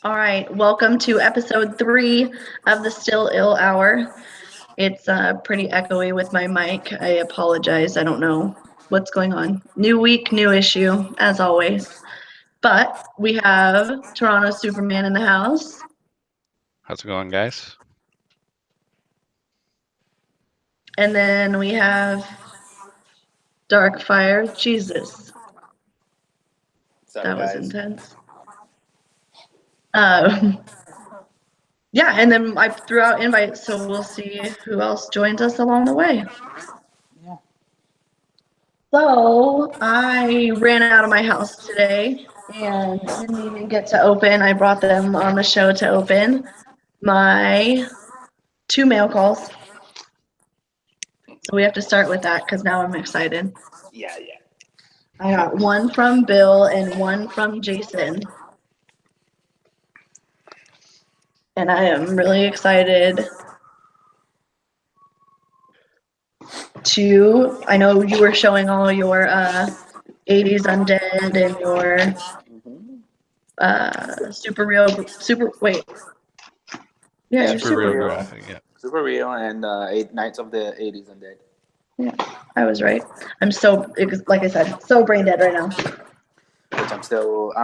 All right, welcome to episode 3 of the Still Ill Hour. It's pretty echoey with my mic. I apologize. I don't know what's going on. New week, new issue, as always. But we have Toronto Superman in the house. How's it going, guys? And then we have Darkfire. Jesus. That was intense. Yeah, and then I threw out invites, so we'll see who else joins us along the way. Yeah. So I ran out of my house today and didn't even get to open. I brought them on the show to open my 2 mail calls. So we have to start with that because now I'm excited. Yeah. I got one from Bill and one from Jason. And I am really excited I know you were showing all your 80s Undead and your super real graphic, yeah. Super real and 8 Nights of the 80s Undead. Yeah, I was right. I'm so, like I said, so brain dead right now. Which I'm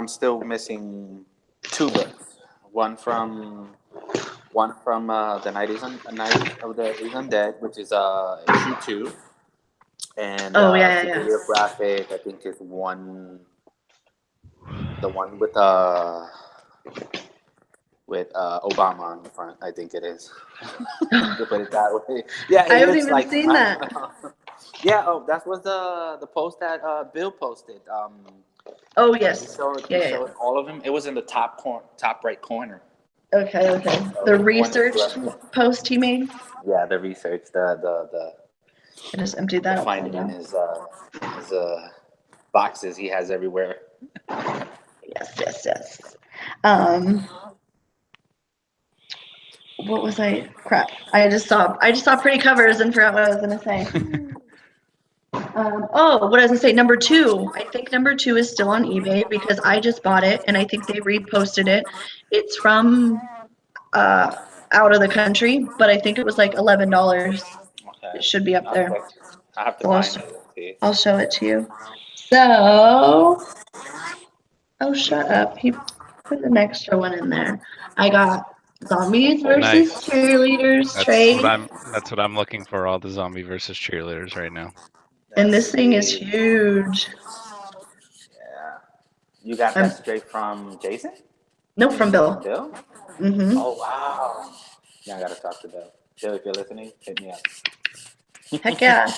still missing 2 books. One from the Night of the 80s Undead, which is issue 2. And Super Real graphic, I think, is the one with Obama on the front. I think it is. To put it that way. Yeah, I haven't even seen that. Yeah, that was the post that Bill posted. Oh yes. He showed all of them. It was in the top right corner. Okay. So the research post he made. Yeah, the research. The I just emptied that. Find it in his boxes he has everywhere. Yes. What was I? Crap! I just saw pretty covers and forgot what I was gonna say. What I was gonna say, number 2. I think number 2 is still on eBay because I just bought it and I think they reposted it. It's from out of the country, but I think it was like $11. Okay. It should be up there. I have to find it. I'll show it to you. So, shut up. He put an extra one in there. I got zombies versus cheerleaders trade. That's what I'm looking for, all the zombie versus cheerleaders right now. And this thing is huge. Yeah. You got that straight from Jason? Nope, from Bill. Bill? Mm-hmm. Oh, wow. Yeah, I got to talk to Bill. Bill, if you're listening, hit me up. Heck yeah.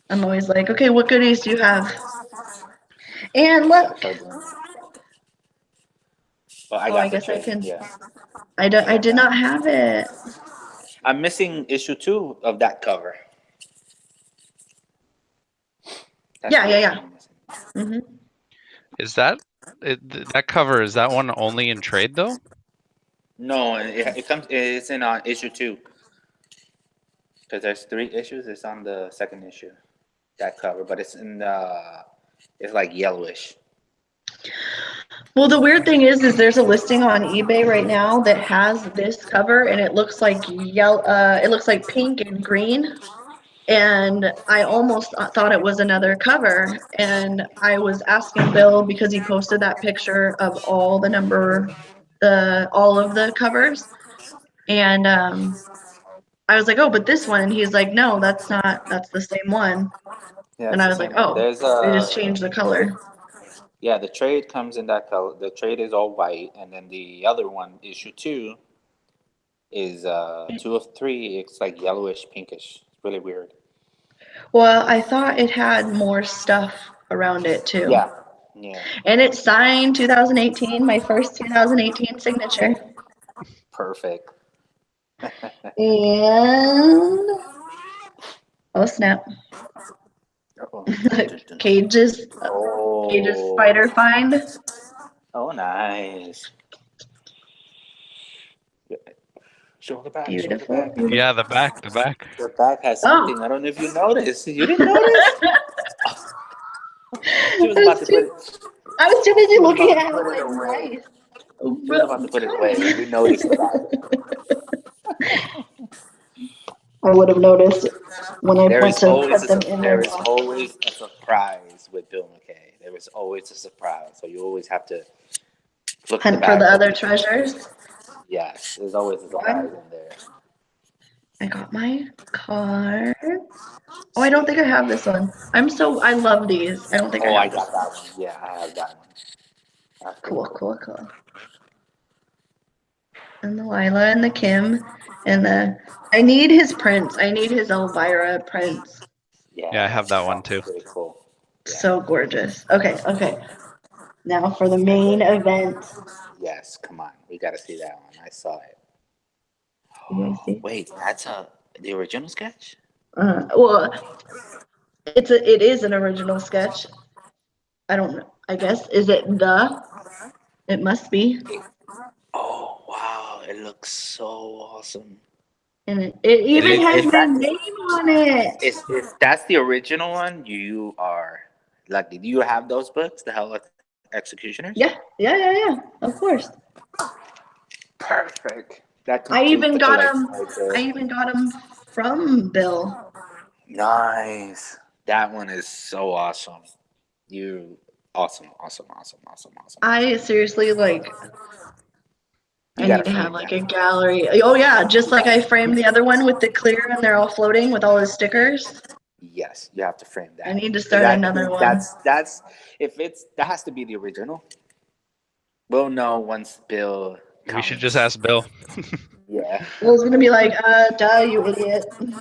I'm always like, okay, what goodies do you have? And look. Well, I guess I can. Yeah. I did not have it. I'm missing issue 2 of that cover. Yeah. Mm-hmm. Is that cover? Is that one only in trade though? No, it comes. It's in issue 2. Because there's 3 issues. It's on the 2nd issue. That cover, but it's in it's like yellowish. Well, the weird thing is there's a listing on eBay right now that has this cover, and it looks like yellow. It looks like pink and green, and I almost thought it was another cover. And I was asking Bill because he posted that picture of all of the covers, and I was like, oh, but this one, and he's like, no, that's not. That's the same one. Yeah, and I was like, oh, they just changed the color. Yeah, the trade comes in that color. The trade is all white, and then the other one, issue 2, is 2 of 3. It's like yellowish, pinkish. It's really weird. Well, I thought it had more stuff around it too. Yeah. And it's signed 2018, my first 2018 signature. Perfect. And snap. Cage's spider find. Oh, nice. Show the back. Beautiful. Yeah, the back. The back has something. I don't know if you noticed. You didn't notice? She was about to put it. I was too busy looking at it. Put it Like, away. nice. She was about to put it away, and we noticed that. I would have noticed when I There went is to always put them in there their is box. always a surprise with Bill McKay. There is always a surprise, so you always have to look in the Hunt for bag. the other treasures. Yes, there's always a surprise in there. I got my card. Oh, I don't think I have this one. I love these. I don't think I Oh, I have this got one. that one. Yeah, I have that one. That's pretty Cool. And the Lila and the Kim and the. I need his prints. I need his Elvira prints. Yeah, I have that one too. Pretty cool. Yeah. So gorgeous. Okay. Now for the main event. Yes, come on. We got to see that one. I saw it. You guys see? Wait, that's the original sketch? Well, it is an original sketch. I don't know. I guess is it the? It must be. Oh, wow. It looks so awesome. And it even has my name on it. If that's the original one, you are lucky. Do you have those books, The Hell Executioners? Yeah. Of course. Perfect. That I completes even the got collection them. right there. I even got them from Bill. Nice. That one is so awesome. Awesome. I seriously like. You I gotta need to have frame like that. a gallery. Oh yeah, just like I framed the other one with the clear and they're all floating with all his stickers. Yes, you have to frame that. I need to 'Cause start another one. That's if it's that has to be the original. We'll know once Bill We should comes. just ask Bill. Yeah. Bill's gonna be like, duh, you idiot. Don't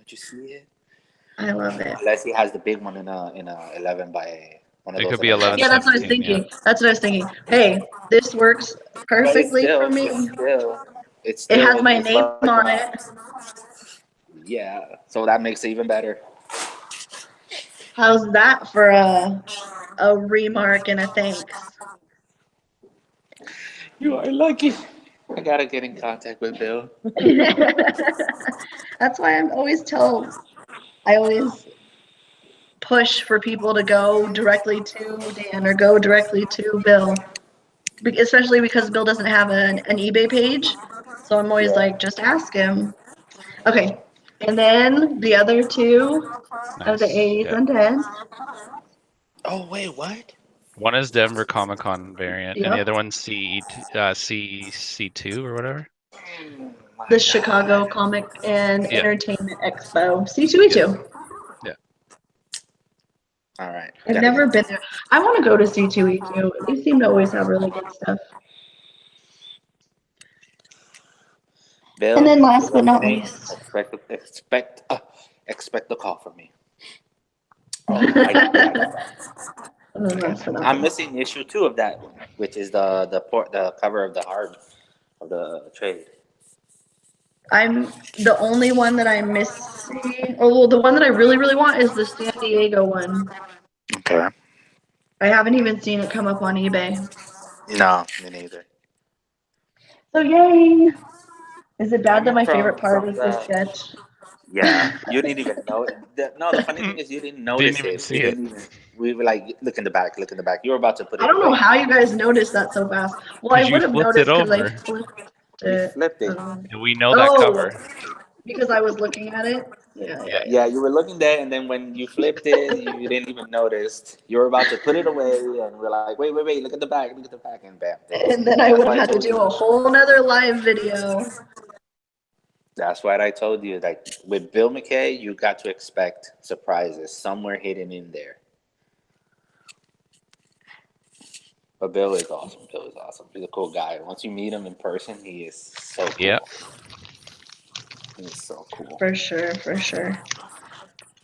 you see it? I love it. Unless he has the big one in a 11 by one of It those. could be 11 Yeah, that's what I was 11/17, thinking. That's what I was thinking. Hey, this works But it's perfectly for still, me. it's It still, has my it's name like on it. yeah. So that makes it even better. How's that for a remark and a thanks? You are lucky. I gotta get in contact with Bill. That's why I always push for people to go directly to Dan or go directly to Bill, especially because Bill doesn't have an eBay page. So I'm always like, just ask him. Okay, and then the other two of the Nice. 80s Yeah. and 10s. Oh wait, what? One is Denver Comic Con variant, and the Yep. other one's CC2 or whatever. The Chicago Comic and Yeah. Entertainment Expo, C2E2. Yeah. All right. I've never been there. I want to go to C2E2. They seem to always have really good stuff. Bill, And then last but not listening, least, expect a call from me. and Oh, I got that. then last but not I'm least, missing issue 2 of that one, which is the cover of the hard of the trade. I'm the only one that I'm missing. Oh, well, the one that I really, really want is the San Diego one. Okay. I haven't even seen it come up on eBay. No, me neither. So yay! Is it bad that Coming my favorite part from is the the sketch? yeah, you didn't even know. No, the funny thing is you didn't notice Didn't even it. see it. We were like, look in the back, look in the back. You were about to put I it don't know away. how you guys noticed that so fast. Well, I 'Cause you would have flipped it noticed because I over. flipped We it. flipped it. And we know that Oh, cover. because I was looking at it? Yeah. Yeah, you were looking there, and then when you flipped it, you didn't even notice. You were about to put it away, and we're like, wait, look at the back, and bam. And then I That's would have why I had to told do you. a whole nother live video. That's what I told you. Like with Bill McKay, you got to expect surprises somewhere hidden in there. But Bill is awesome. He's a cool guy. Once you meet him in person, he is so cool. Yeah. He is so cool. For sure.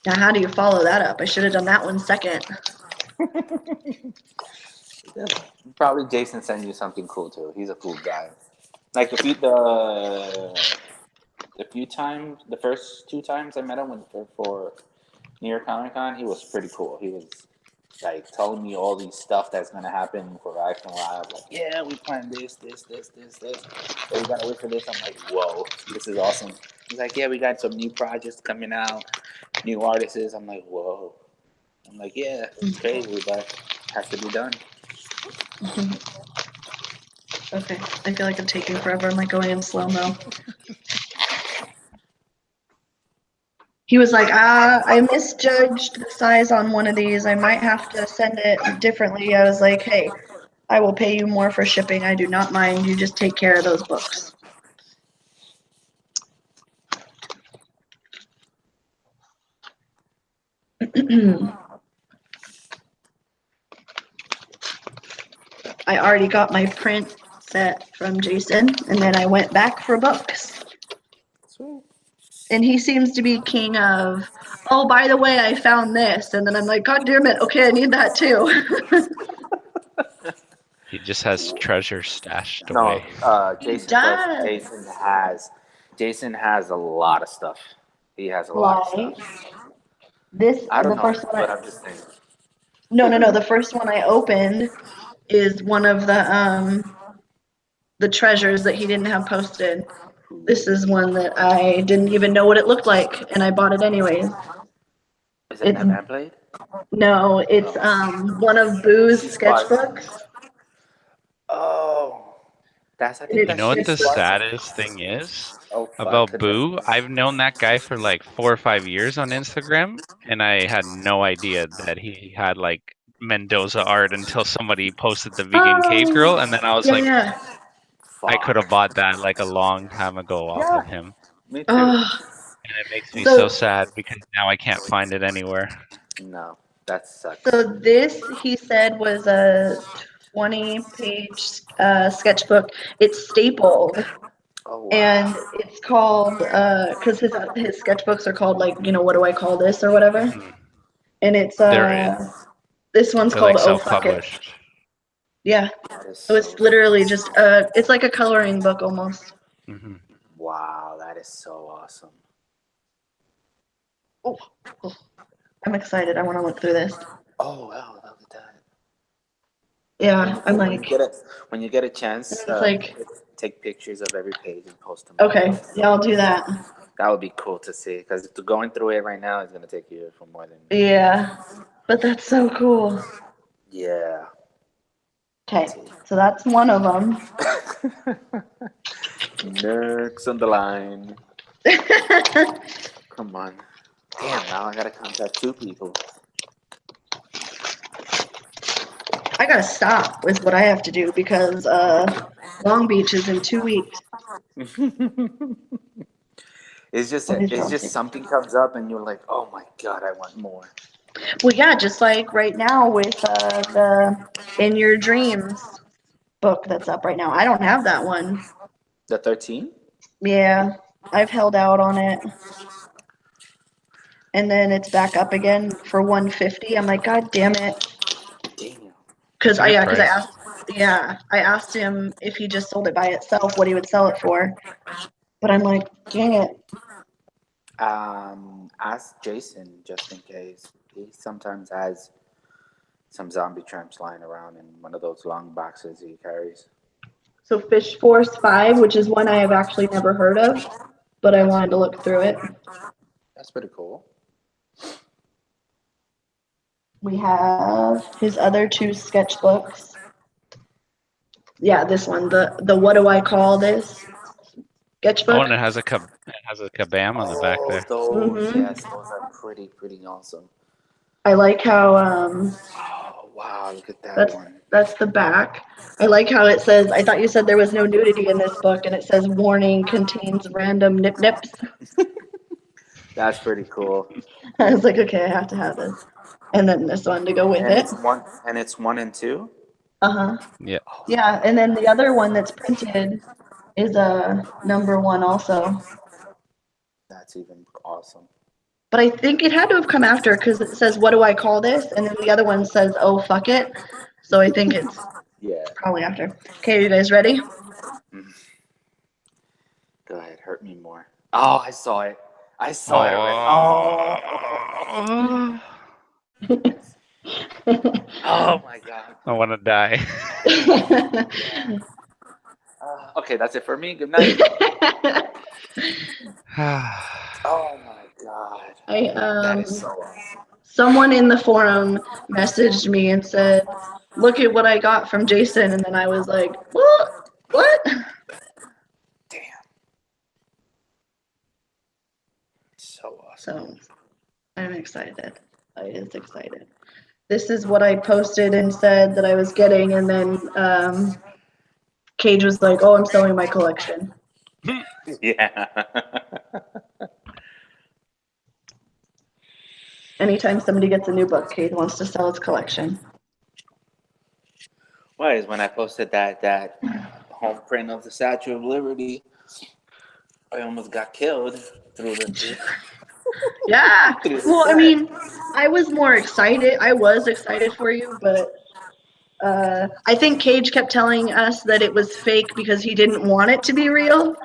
Now, how do you follow that up? I should have done that one second. Probably Jason sent you something cool too. He's a cool guy. Like the first 2 times I met him for New York Comic Con, he was pretty cool. He was like telling me all these stuff that's gonna happen for Action Live. Like, yeah, we planned this. Oh, we gotta wait for this. I'm like, whoa, this is awesome. He's like, yeah, we got some new projects coming out, new artists. I'm like, whoa. I'm like, yeah, it's crazy, but has to be done. Okay, I feel like I'm taking forever. I'm like going in slow-mo. He was like, I misjudged the size on one of these. I might have to send it differently. I was like, hey, I will pay you more for shipping. I do not mind. You just take care of those books. I already got my print set from Jason, and then I went back for books. Sweet. And he seems to be king of, oh, by the way, I found this. And then I'm like, God damn it, okay, I need that too. He just has treasure stashed No, away. Jason does. does. Jason has a lot of stuff. He has a lot of Like, stuff. this, I don't the know, first one, but I'm just saying. no, the first one I opened is one of the treasures that he didn't have posted. This is one that I didn't even know what it looked like, and I bought it anyways. Is it It's, an band blade? no, it's one of Boo's sketchbooks. Oh, I think It- You that's know what it's the Shane Sparks. saddest thing is Oh fuck! about Boo? I've known that guy for like 4 or 5 years on Instagram, and I had no idea that he had like Mendoza art until somebody posted the vegan cave girl, and then I was like, yeah. I could have Fuck. bought that like a long time ago off Yeah, of him. me too. Oh, And it makes me so so sad because now I can't find it anywhere. No, that sucks. so this he said was a 20-page sketchbook. It's stapled. Oh wow. And it's called because his sketchbooks are called like what do I call this or whatever, Mhm. and it's They're this one's they're called like Oh Fuck It. self-published. Yeah, That is so so it's literally just it's like a coloring book almost. Hmm. wow. That is so awesome. Oh, oh, I'm excited. I want to look through this. Oh wow, look at that. Yeah, I'm When you like, get it, when you get a chance, it's like, take pictures of every page and post them. okay, yeah, I'll do that. That would be cool to see because going through it right now is gonna take you for more than. Yeah, but that's so cool. Yeah. Okay, so that's one of them. Next on the line. Come on. Damn, now I gotta contact 2 people. I gotta stop with what I have to do because Long Beach is in 2 weeks. It's just something comes up and you're like, oh my god, I want more. Well, yeah, just like right now with the In Your Dreams book that's up right now. I don't have that one. The 13? Yeah, I've held out on it. And then it's back up again for 150. I'm like, God damn it. Damn. That's a good price. I asked him if he just sold it by itself, what he would sell it for. But I'm like, dang it. Ask Jason just in case. He sometimes has some zombie tramps lying around in one of those long boxes he carries. So Fish Force 5, which is one I have actually never heard of, but I wanted to look through it. That's pretty cool. We have his other 2 sketchbooks. Yeah, this one, the What Do I Call This sketchbook. Oh, and it has a kabam on the back there. Those, yes, those are pretty awesome. I like how Oh wow, look at that one. that's the back. I like how it says, I thought you said there was no nudity in this book, and it says warning contains random nip nips. That's pretty cool. I was like, okay, I have to have this. And then this one to go with And it. it's 1 and 2? Uh-huh. Yeah. Yeah, and then the other one that's printed is a #1 also. That's even awesome. But I think it had to have come after because it says, what do I call this? And then the other one says, oh, fuck it. So I think it's Yeah. probably after. Okay, are you guys ready? Go ahead, hurt me more. Oh, I saw it. I saw it already. Oh my god. I want to die. Okay, that's it for me. Good night. Oh my god. I That is so awesome. someone in the forum messaged me and said, "Look at what I got from Jason," and then I was like, "What? What?" Damn. So awesome. So I'm excited. I is excited. This is what I posted and said that I was getting, and then Cage was like, "Oh, I'm selling my collection." Yeah. Anytime somebody gets a new book, Cage wants to sell its collection. Why is when I posted that home print of the Statue of Liberty, I almost got killed through the Yeah. through the Well, I set. mean, I was more excited. I was excited for you, but I think Cage kept telling us that it was fake because he didn't want it to be real.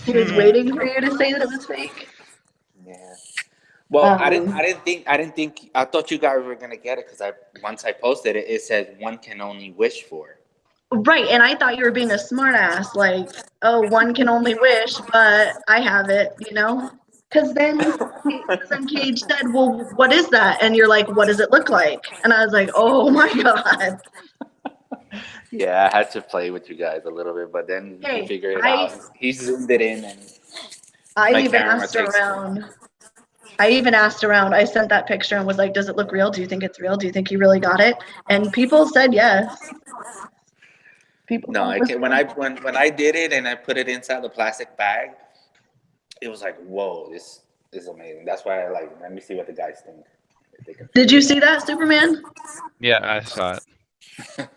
He was waiting for you to say that it was fake. Yeah. Well, I Um, didn't think. I thought you guys were gonna get it because once I posted it, it said one can only wish for. Right, and I thought you were being a smartass, like, oh, one can only wish, but I have it, you know? Because then Cage said, well, what is that? And you're like, what does it look like? And I was like, oh my God. Yeah, I had to play with you guys a little bit, but then Hey, he figured it out. He zoomed it in, and I my even camera asked takes. around. I sent that picture and was like, does it look real? Do you think it's real? Do you think you really got it? And people said yes. People No, thought I it was can, real. when I did it and I put it inside the plastic bag, it was like, whoa, this is amazing. That's why I like. Let me see what the guys think. If they can Did figure you it see out. that, Superman? Yeah, I saw it.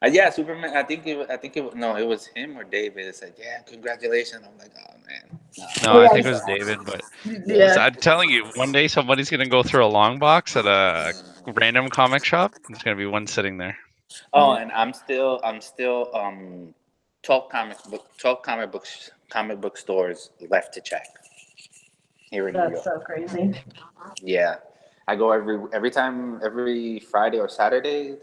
Yeah, Superman. I think it. No, it was him or David. It said, "Yeah, congratulations." I'm like, oh man. No, No, Oh, I yeah, think it was David, but yeah. yeah. I'm telling you, one day somebody's gonna go through a long box at a random comic shop. There's gonna be one sitting there. Oh, and I'm still 12 comic book stores left to check here in New That's York. so crazy. Yeah, I go every Friday or Saturday.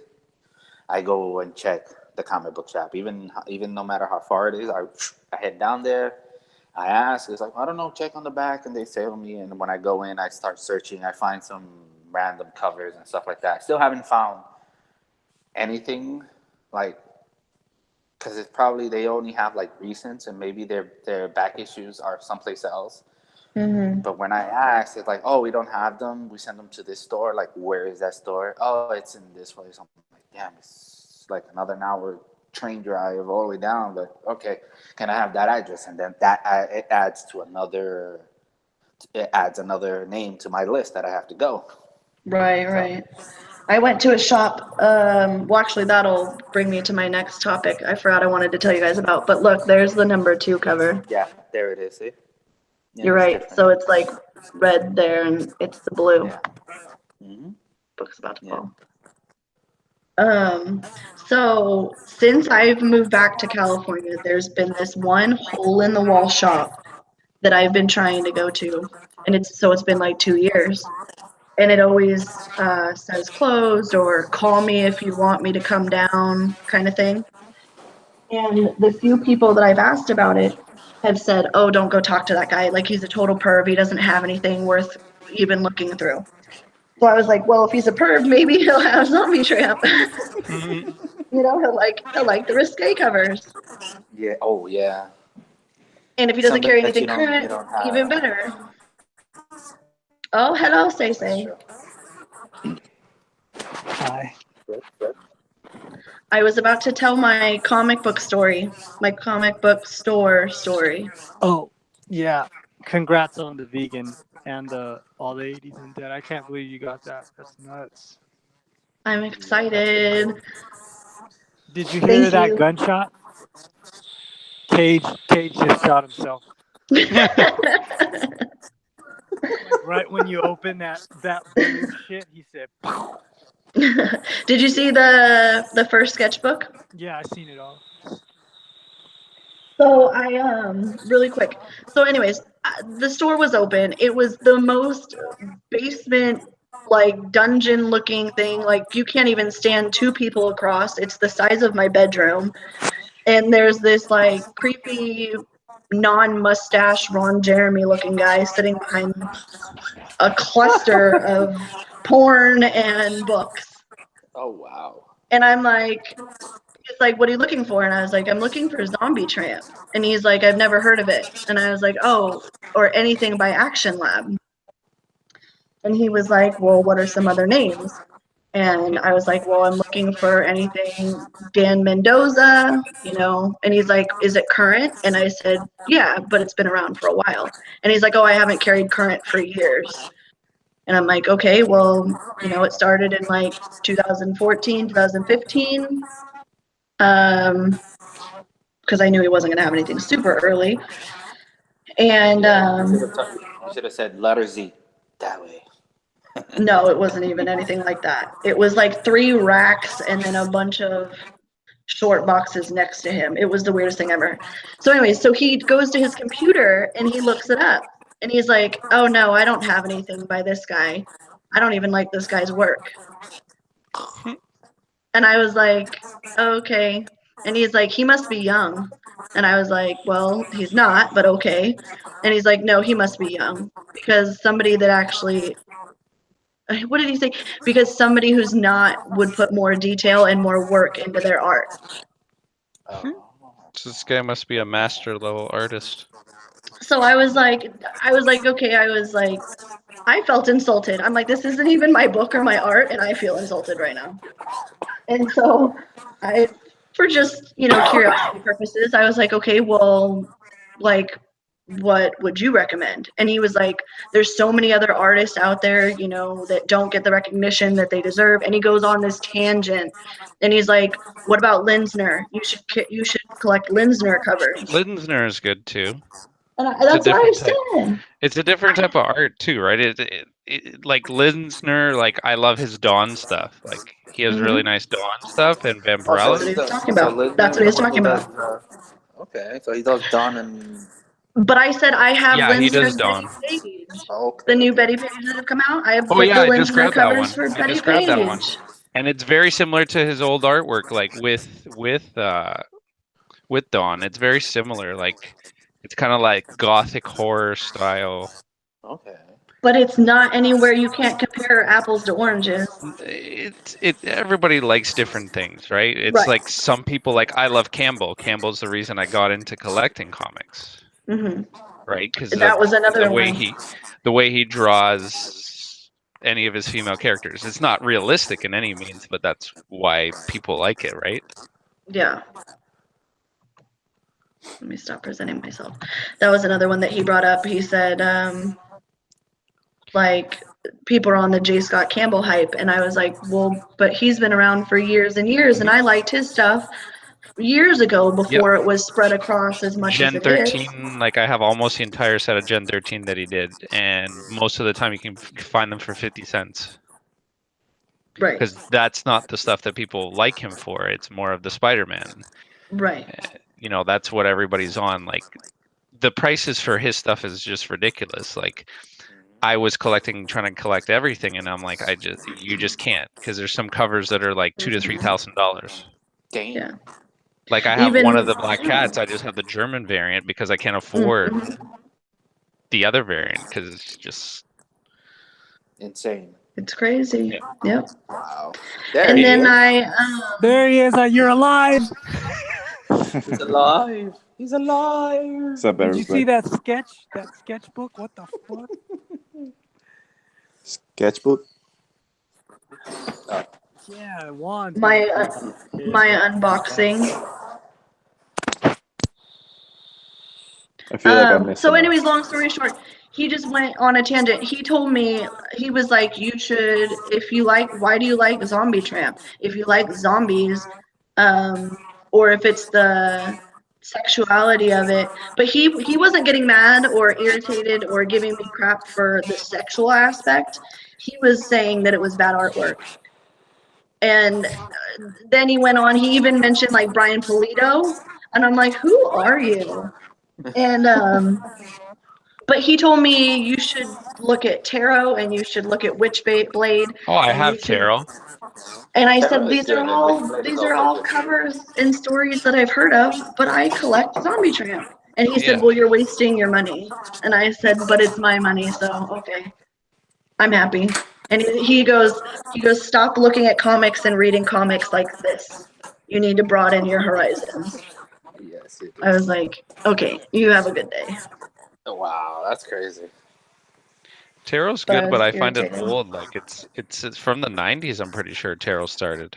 I go and check the comic book shop, even no matter how far it is. I head down there. I ask. It's like I don't know. Check on the back, and they tell me. And when I go in, I start searching. I find some random covers and stuff like that. I still haven't found anything like because it's probably they only have like recents and maybe their back issues are someplace else. Mm-hmm. But when I ask, it's like, oh, we don't have them. We send them to this store. Like, where is that store? Oh, it's in this place. I'm like, damn, it's like another hour train drive all the way down. But okay, can I have that address? And then it adds another name to my list that I have to go. Right, So right. I went to a shop. Well, actually, that'll bring me to my next topic. I forgot I wanted to tell you guys about. But look, there's the #2 cover. yeah, there it is. See? Yeah, You're it's right. different. So it's like red there, and it's the blue. Yeah. Mm-hmm. Book's about to Yeah. fall. So since I've moved back to California, there's been this one hole in the wall shop that I've been trying to go to, and it's been like 2 years, and it always says closed or call me if you want me to come down, kind of thing. And the few people that I've asked about it have said, "Oh, don't go talk to that guy. Like he's a total perv. He doesn't have anything worth even looking through." So I was like, well, if he's a perv, maybe he'll have Zombie Tramp. He'll like the risque covers. Yeah. Oh, yeah. And if he doesn't Something carry that anything you current, don't even have. better. Oh, hello, Say That's Say. true. Hi. I was about to tell my comic book story, my comic book store story. Oh, yeah. Congrats on the vegan and all the 80s and dead. I can't believe you got that. That's nuts. I'm Yeah, that's pretty excited. cool. Did you hear Thank that you. gunshot? Cage just shot himself. Like right when you open that blue shit, he said, "Pow." Did you see the first sketchbook? Yeah, I seen it all. So I really quick. So anyways, the store was open. It was the most basement like dungeon looking thing. Like you can't even stand two people across. It's the size of my bedroom. And there's this like creepy non-mustache Ron Jeremy looking guy sitting behind a cluster of porn and books. Oh wow. And I'm like, he's like, what are you looking for? And I was like, I'm looking for ZoMBIe TRAMP. And he's like, I've never heard of it. And I was like, oh, or anything by Action Lab. And he was like, well, what are some other names? And I was like, well, I'm looking for anything Dan Mendoza, you know. And he's like, is it current? And I said, yeah, but it's been around for a while. And he's like, oh, I haven't carried current for years. And I'm like, okay, well, you know, it started in like 2014, 2015. Because I knew he wasn't going to have anything super early. And You should have said letter Z that way. no, it wasn't even anything like that. It was like 3 racks and then a bunch of short boxes next to him. It was the weirdest thing ever. So anyway, so he goes to his computer and he looks it up. And he's like, oh no, I don't have anything by this guy. I don't even like this guy's work. And I was like, okay. And he's like, he must be young. And I was like, well, he's not, but okay. And he's like, no, he must be young. Because somebody that actually, what did he say? Because somebody who's not would put more detail and more work into their art. Oh. So this guy must be a master level artist. So I was like, okay, I felt insulted. I'm like, this isn't even my book or my art, and I feel insulted right now. And so for just, you know, curiosity purposes, I was like, okay, well, like, what would you recommend? And he was like, there's so many other artists out there, you know, that don't get the recognition that they deserve. And he goes on this tangent, and he's like, what about Linsner? You should collect Linsner covers. Linsner is good too. And that's what I said. It's a different type of art too, right? It like Linsner, like I love his Dawn stuff. Like he has really nice Dawn stuff and Vampirella. That's what he was talking about. That's what he was talking about. Okay, so he does Dawn and. But I said I have Yeah, he does Linsner's Dawn. Betty Page. Okay. The new Betty Pages that have come out. I have Oh the yeah, I Linsner just grabbed that one. covers for I Betty just grabbed that one. Page. And it's very similar to his old artwork, like with Dawn. It's very similar. Like it's kind of like gothic horror style. Okay. But it's not anywhere you can't compare apples to oranges. Everybody likes different things, right? It's Right. like some people like I love Campbell. Campbell's the reason I got into collecting comics. Mm-hmm. Right? Because That was another the way he draws any of his female characters. It's not realistic in any means, but that's why people like it, right? Yeah. Let me stop presenting myself. That was another one that he brought up. He said, like, people are on the J. Scott Campbell hype. And I was like, well, but he's been around for years and years, and I liked his stuff years ago before it was spread across as much Gen as it is. 13, like I have almost the entire set of Gen 13 that he did, and most of the time you can find them for 50 cents. Right. Because that's not the stuff that people like him for. It's more of the Spider-Man. Right. You know, that's what everybody's on. Like, the prices for his stuff is just ridiculous. Like, I was trying to collect everything, and I'm like, you just can't, because there's some covers that are like $2,000 to $3,000. Damn. Yeah. Like I have one of the Black Cats. I just have the German variant because I can't afford the other variant because it's just Insane. It's crazy. Yep. Wow. And then There he is. You're alive. He's alive. He's alive. What's up, Did you see everybody? that sketchbook? What the fuck? Sketchbook? Yeah, Juan. my unboxing. I feel like I missed So it. anyways, long story short, he just went on a tangent. He told me, he was like, you should, if you like, why do you like ZoMBIe TRAMP? If you like zombies, or if it's the sexuality of it. But he wasn't getting mad or irritated or giving me crap for the sexual aspect. He was saying that it was bad artwork. And then he went on, he even mentioned like Brian Pulido, and I'm like, who are you? And but he told me you should look at tarot and you should look at Witchblade. Oh, I have tarot. And I Tarot said, is these good, are and all Witchblade is these also are all good. covers and stories that I've heard of, but I collect ZoMBIe TRAMP. And he said, Yeah. well, you're wasting your money. And I said, but it's my money, so okay. I'm happy. And he goes, stop looking at comics and reading comics like this. You need to broaden your horizons. Yes, it I is. was like, okay, you have a good day. Wow, that's crazy. Tarot's But I good, but was I find it irritated. old. Like it's from the 90s. I'm pretty sure tarot started.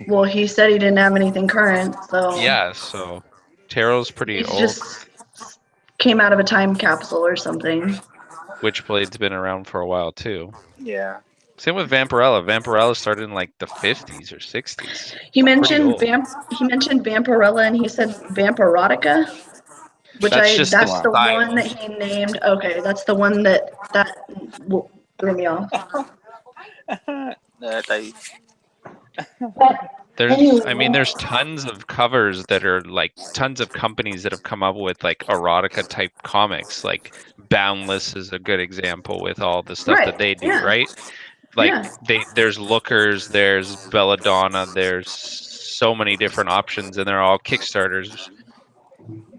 Well, he said he didn't have anything current, so Yeah, so tarot's pretty it old. just came out of a time capsule or something. Witchblade's been around for a while too. Yeah. Same with Vampirella. Vampirella started in like the 50s or 60s. He mentioned old. Vampirella, and he said Vampirotica, which That's just the that's the one style. that he named. Okay, that's the one that threw me off. But There's tons of covers that are like tons of companies that have come up with like erotica type comics. Like Boundless is a good example with all the stuff that they do, yeah. right? Like Yeah. there's Lookers, there's Belladonna, there's so many different options, and they're all Kickstarters.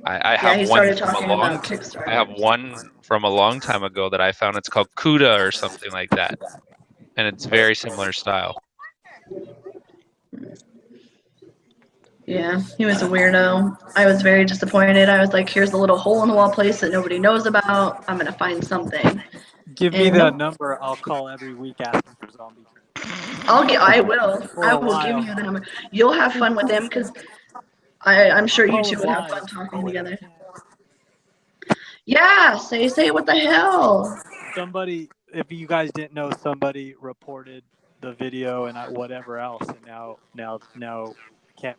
I have he one started from talking a long. about Kickstarter. I have one from a long time ago that I found. It's called Kuda or something like that, and it's very similar style. Yeah, he was a weirdo. I was very disappointed. I was like, here's a little hole in the wall place that nobody knows about. I'm gonna find something. Give me And the nope. number. I'll call every week asking for zombie trap. I will. For I a will while. give you the number. You'll have fun with him because I'm sure you Call two him would have live. fun talking Oh, wait, together. I can't. Yeah, say what the hell? Somebody, if you guys didn't know, somebody reported the video and whatever else, and now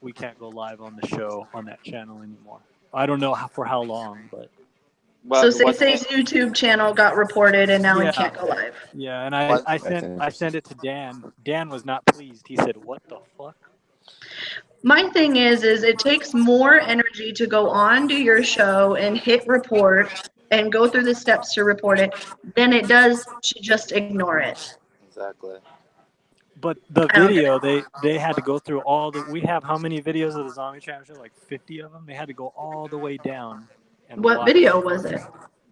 we can't go live on the show on that channel anymore. I don't know for how long, but So Say's YouTube channel got reported and now he can't go live. yeah, and I sent it to Dan. Dan was not pleased. He said, "What the fuck?" My thing is it takes more energy to go on to your show and hit report and go through the steps to report it than it does to just ignore it. Exactly. But the video, they had to go through all the. We have how many videos of the Zombie Trap Show? Like 50 of them. They had to go all the way down. And what watch. video was it?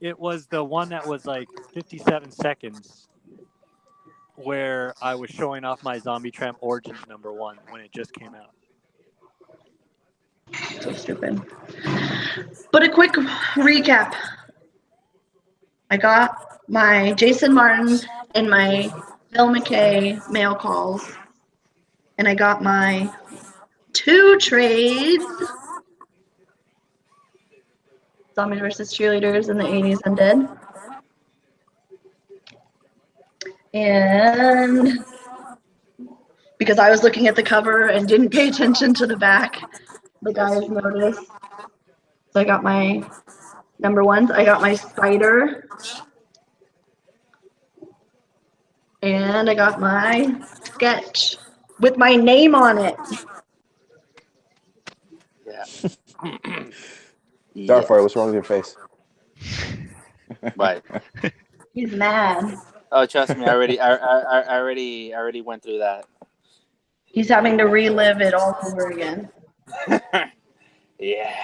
It was the one that was like 57 seconds, where I was showing off my Zombie Tramp Origins #1 when it just came out. So stupid. But a quick recap. I got my Jason Martin and my Bill McKay mail calls. And I got my 2 trades. Zombies versus Cheerleaders in the 80s Undead. And because I was looking at the cover and didn't pay attention to the back, the guys noticed. So I got my #1s. I got my Spider. And I got my sketch with my name on it. Yeah. Starfire, what's wrong with your face? Right. He's mad. Oh, trust me, I already went through that. He's having to relive it all over again. Yeah.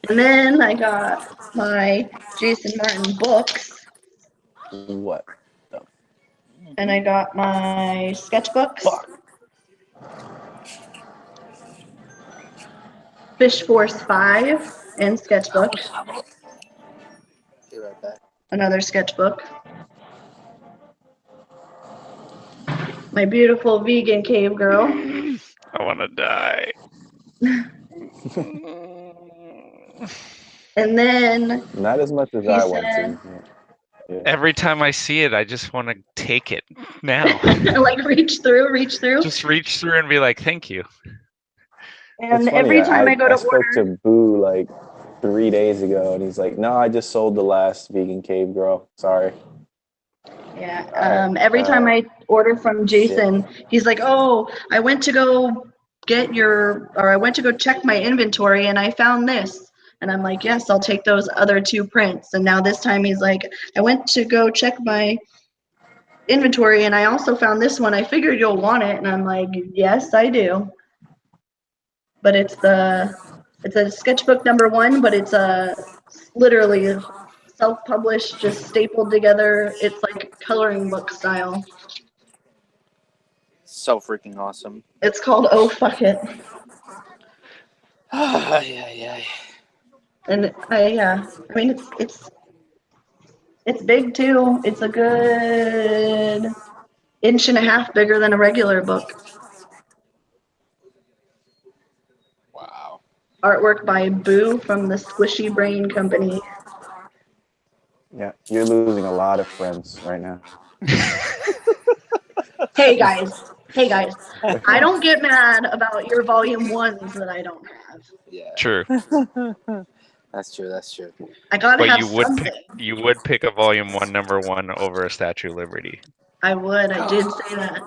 And then I got my Jason Martin books. What? And I got my sketchbooks. Fish Force 5 and sketchbook. Be right back. Another sketchbook. My beautiful vegan cave girl. I want to die. And then Not as much as he I want said, to. Yeah. Every time I see it, I just want to take it now. like reach through. Just reach through and be like, thank you. And It's funny, every time I go to spoke order, to Boo like 3 days ago, and he's like, "No, I just sold the last vegan cave girl. Sorry." yeah. Every time I order from Jason, he's like, "Oh, I went to go check my inventory, and I found this." And I'm like, "Yes, I'll take those other 2 prints." And now this time he's like, "I went to go check my inventory, and I also found this one. I figured you'll want it." And I'm like, "Yes, I do." But it's the It's a sketchbook #1, but it's a literally self-published, just stapled together. It's like coloring book style. So freaking awesome. It's called Oh Fuck It. Yeah. And I mean it's big too. It's a good 1.5 inches bigger than a regular book. Wow. Artwork by Boo from the Squishy Brain Company. Yeah, you're losing a lot of friends right now. Hey guys, I don't get mad about your volume 1s that I don't have. Yeah. True. That's true. I gotta But have you would something. pick a volume 1 #1 over a Statue of Liberty. I would. I did say that.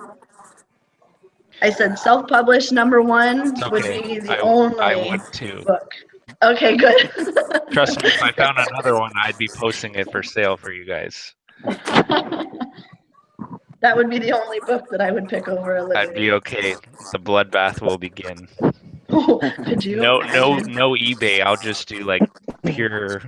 I said self-published #1 It's would okay. be the I only would too. book. Okay, good. Trust me, if I found another one, I'd be posting it for sale for you guys. That would be the only book that I would pick over a I'd Liberty. be okay. The bloodbath will begin. Could you? No imagine? eBay. I'll just do like pure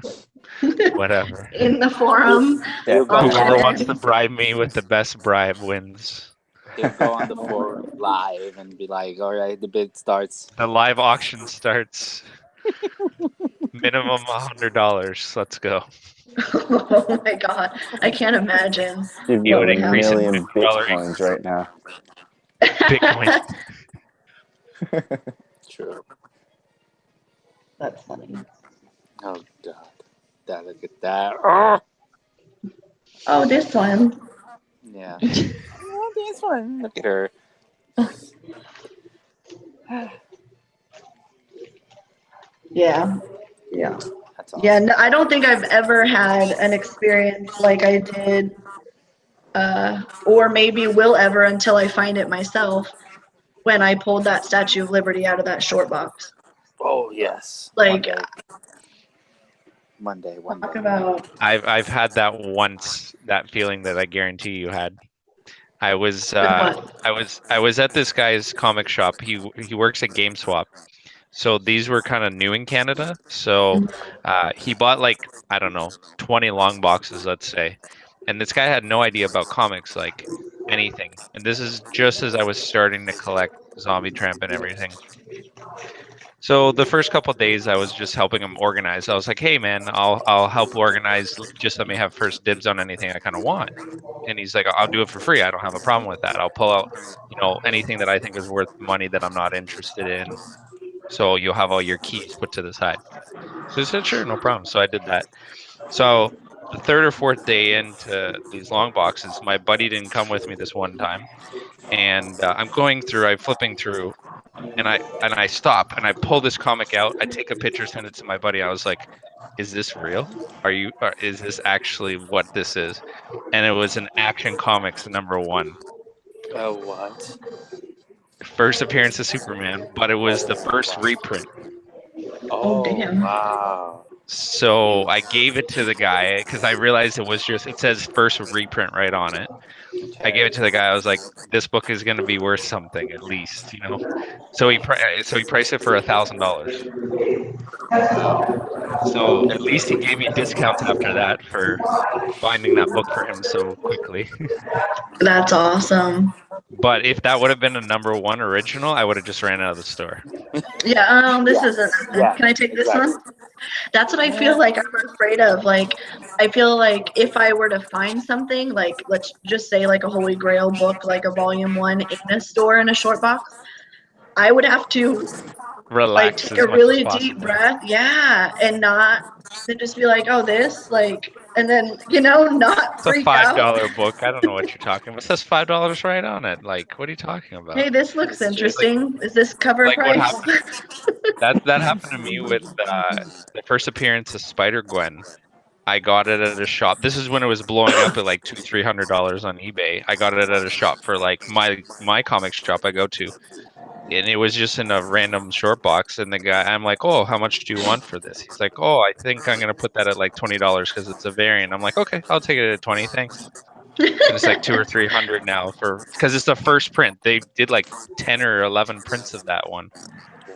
whatever. In the forum. Yeah, Whoever auction. wants to bribe me with the best bribe wins. He'll go on the forum live and be like, "All right, the bid starts." The live auction starts. Minimum $100. Let's go. Oh my god, I can't imagine. You've You got would a increase it million $50. bitcoins right now. Bitcoin. True. That's funny. Oh god. Look at that. Oh, this one. Yeah. Oh, this one. Look at her. Yeah. That's awesome. Yeah, no, I don't think I've ever had an experience like I did, or maybe will ever until I find it myself, when I pulled that Statue of Liberty out of that short box. Oh yes. Like, Monday. talk about. I've had that once. That feeling that I guarantee you had. I was what? I was at this guy's comic shop. He works at GameSwap. So these were kind of new in Canada. So he bought like, I don't know, 20 long boxes, let's say. And this guy had no idea about comics, like anything. And this is just as I was starting to collect ZoMBIe TRAMP and everything. So the first couple of days I was just helping him organize. I was like, hey man, I'll help organize. Just let me have first dibs on anything I kind of want. And he's like, I'll do it for free. I don't have a problem with that. I'll pull out, anything that I think is worth money that I'm not interested in. So you'll have all your keys put to the side. So I said, sure, no problem. So I did that. So the third or fourth day into these long boxes, my buddy didn't come with me this one time. And I'm flipping through, and I stop and I pull this comic out. I take a picture, send it to my buddy. I was like, is this real? Is this actually what this is? And it was an Action Comics #1. Oh what? First appearance of Superman, but it was the first reprint. Oh, damn. Wow. So I gave it to the guy because I realized it says first reprint right on it. I gave it to the guy. I was like, this book is going to be worth something at least, So he priced it for $1,000. So at least he gave me discounts after that for finding that book for him so quickly. That's awesome. But if that would have been a #1 original, I would have just ran out of the store. Yeah, this isn't. Yeah, Can I take this exactly. one? That's what I feel like I'm afraid of. Like, I feel like if I were to find something, like, let's just say like a Holy Grail book, like a volume 1 in a store in a short box, I would have to Relax take as a much really as deep possible. breath, and then just be like, oh, this, like, and then, not It's a freak out. $5 book. I don't know what you're talking about. It says $5 right on it. Like, what are you talking about? Hey, this looks interesting. Is this cover Like what price? happened? That happened to me with the first appearance of Spider-Gwen. I got it at a shop. This is when it was blowing up at like $200-300 on eBay. I got it at a shop for like my comic shop I go to, and it was just in a random short box. And the guy, I'm like, oh, how much do you want for this? He's like, oh, I think I'm gonna put that at like $20 because it's a variant. I'm like, okay, I'll take it at 20, thanks. And it's like 200 or 300 now because it's the first print. They did like 10 or 11 prints of that one.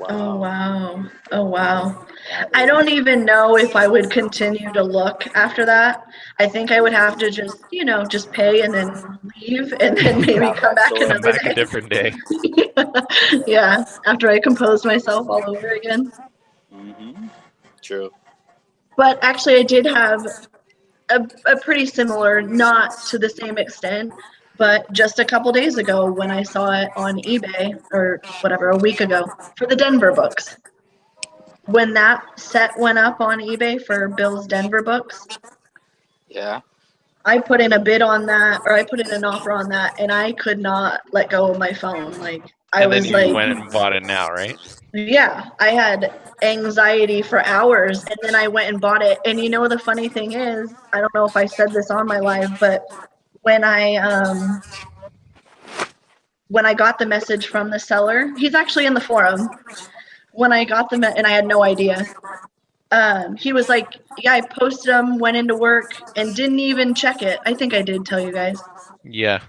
Oh wow. Oh wow. I don't even know if I would continue to look after that. I think I would have to just, just pay and then leave and then maybe out come that back store. Come another back a day. different day. Yeah, after I compose myself all over again. True. But actually I did have a pretty similar, not to the same extent, but just a couple days ago when I saw it on eBay or whatever, a week ago for the Denver books. When that set went up on eBay for Bill's Denver books, Yeah. I put in a bid on that, or I put in an offer on that, and I could not let go of my phone. Like, I And then was you like, went and bought it now, right? yeah, I had anxiety for hours, and then I went and bought it. And the funny thing is, I don't know if I said this on my live, but when I got the message from the seller, he's actually in the forum. When I got them, and I had no idea, he was like, yeah, I posted them, went into work, and didn't even check it. I think I did tell you guys. Yeah.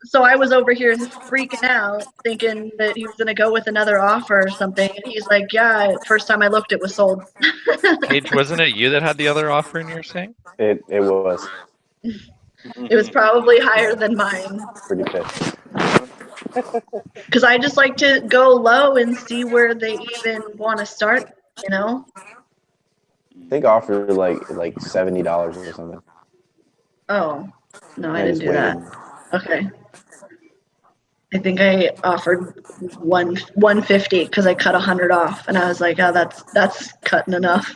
So I was over here freaking out, thinking that he was going to go with another offer or something. And he's like, yeah, first time I looked, it was sold. Paige, wasn't it you that had the other offer in your saying? It was It was probably higher than mine. pretty pissed. Because I just like to go low and see where they even want to start, I think I offered like $70 or something. Oh, no, I I didn't just do that. waited. Okay. I think I offered 150 because I cut 100 off, and I was like, oh, that's cutting enough.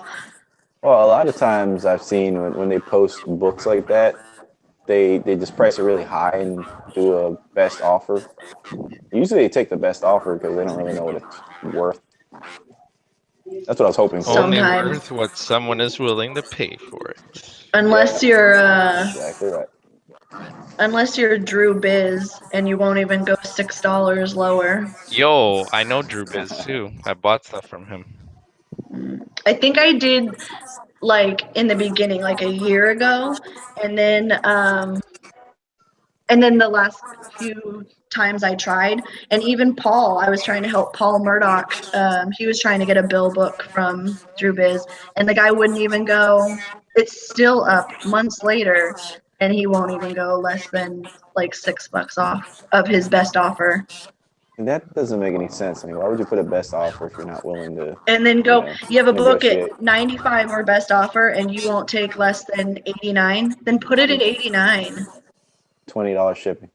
Well, a lot of times I've seen when they post books like that, they just price it really high and do a best offer. Usually they take the best offer because they don't really know what it's worth. That's what I was hoping for. Only Sometimes. worth what someone is willing to pay for it. Unless Yeah. you're Exactly right. unless you're Drew Biz and you won't even go $6 lower. Yo, I know Drew Biz too. I bought stuff from him. I think I did like in the beginning, like a year ago, and then the last few times I tried, and even Paul, I was trying to help Paul Murdoch. He was trying to get a bill book from Drew Biz, and the guy wouldn't even go. It's still up months later, and he won't even go less than like $6 off of his best offer. And that doesn't make any sense. I mean, why would you put a best offer if you're not willing to? And then go, you have a book negotiate? at 95 or best offer, and you won't take less than 89. Then put it at 89. $20 shipping.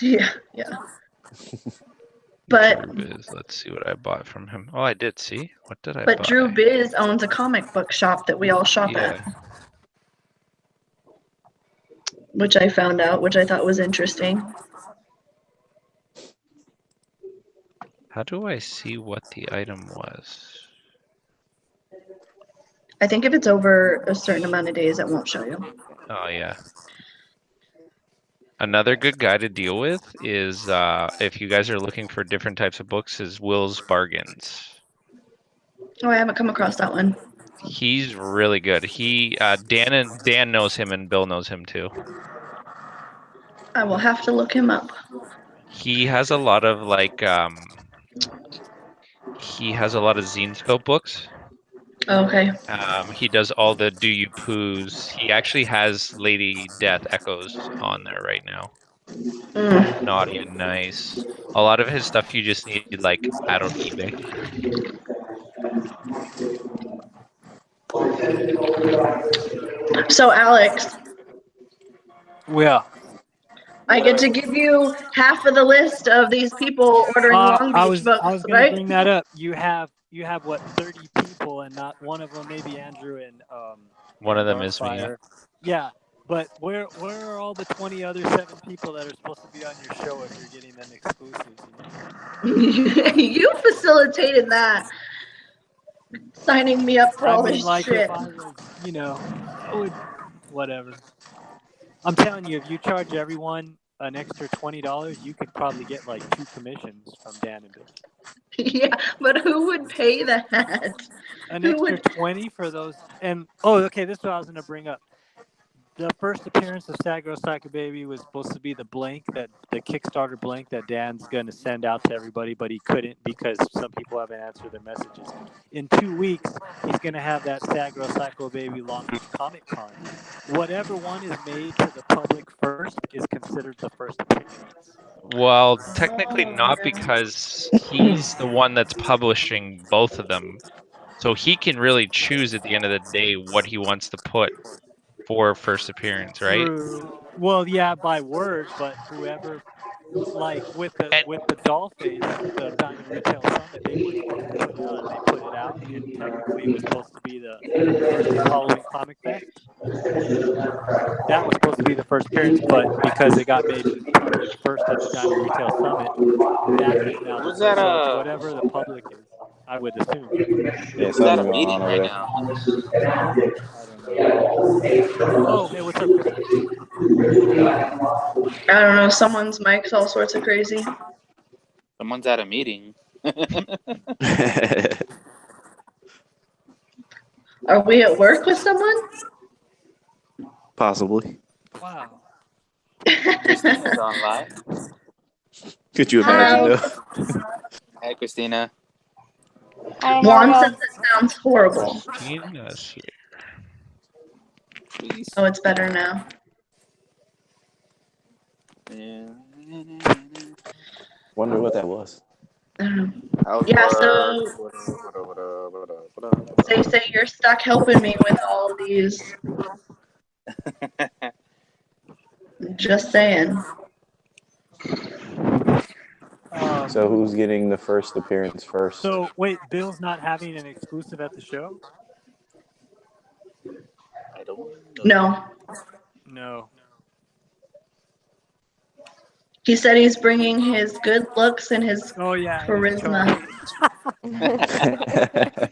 Yeah. But Drew Biz, let's see what I bought from him. Oh, I did see. What did I But buy? Drew Biz owns a comic book shop that we all shop Yeah. at, which I found out, which I thought was interesting. How do I see what the item was? I think if it's over a certain amount of days, it won't show you. Oh, yeah. Another good guy to deal with is, if you guys are looking for different types of books, is Will's Bargains. Oh, I haven't come across that one. He's really good. He Dan knows him and Bill knows him too. I will have to look him up. He has a lot of Zenescope books. Okay. He does all the Do You Poos. He actually has Lady Death Echoes on there right now. Naughty and Nice. A lot of his stuff you just need add on eBay. So Alex, Yeah. I get to give you half of the list of these people ordering Long Beach I was books, going right? to bring that up. You have what, 30 people, and not one of them, maybe Andrew and One of them is me. Darkfire. Yeah, but where are all the 20 other 7 people that are supposed to be on your show if you're getting them exclusives? You facilitated that, signing me up for all this If shit. I was, I would, whatever. I'm telling you, if you charge everyone an extra $20, you could probably get 2 commissions from Dan and Bill. Yeah, but who would pay that? An Who extra would? 20 for those. And okay, this is what I was going to bring up. The first appearance of Sad Girl Psycho Baby was supposed to be the Kickstarter blank that Dan's going to send out to everybody, but he couldn't because some people haven't answered their messages. In 2 weeks, he's going to have that Sad Girl Psycho Baby Long Beach Comic Con. Whatever one is made to the public first is considered the first appearance. Well, technically not, because he's the one that's publishing both of them. So he can really choose at the end of the day what he wants to put for first appearance, right? True. Well, yeah, by word, but whoever, like with the Dollface, the Diamond Retail Summit, they weren't supposed to put it out, and they put it out, and technically it was supposed to be the versus Halloween Comic Fest. That was supposed to be the first appearance, but because it got made public first at the Diamond Retail Summit, that is now the Who's first. that? So it's whatever the public is, I would assume. Yeah, Who's at something a going meeting on over right there. now? I don't know. Oh, hey, what's up, Christy? I don't know. Someone's mic's all sorts of crazy. Someone's at a meeting. Are we at work with someone? Possibly. Wow. Christina's online. Could you imagine Hello. though? Hey, Christina. Hi, Juan how says it sounds horrible. Christina's here. Please. Oh, it's better now. Wonder what that was. I don't know. How's Yeah, work? so say you're stuck helping me with all these. Just saying. So who's getting the first appearance first? So wait, Bill's not having an exclusive at the show? I don't know. No. No. He said he's bringing his good looks and his Oh yeah. and his charisma. charm.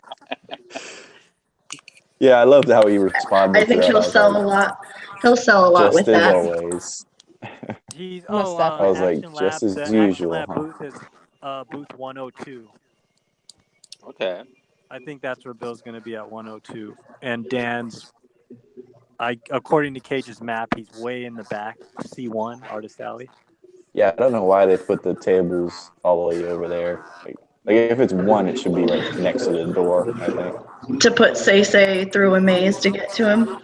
Yeah, I loved how he responded. I think to that. he'll I was sell like, a lot. He'll sell a lot just with as that. always. He's Most I was like, Action just Lab. as The Action usual, Lab huh? booth is booth 102. Okay. I think that's where Bill's going to be at 102. And Dan's, according to Cage's map, he's way in the back, C1, Artist Alley. Yeah, I don't know why they put the tables all the way over there. Like if it's one, it should be like next to the door, I think. To put Say through a maze to get to him.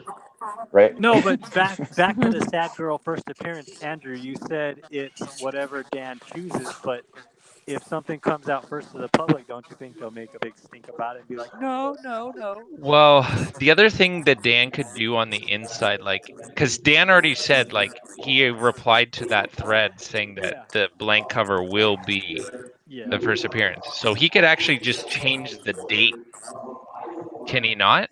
Right? No, but back to the Sad Girl first appearance, Andrew, you said it's whatever Dan chooses, but if something comes out first to the public, don't you think they'll make a big stink about it and be like, no. Well, the other thing that Dan could do on the inside, like, because Dan already said, like, he replied to that thread saying that Yeah. the blank cover will be Yeah. the first appearance. So he could actually just change the date, can he not?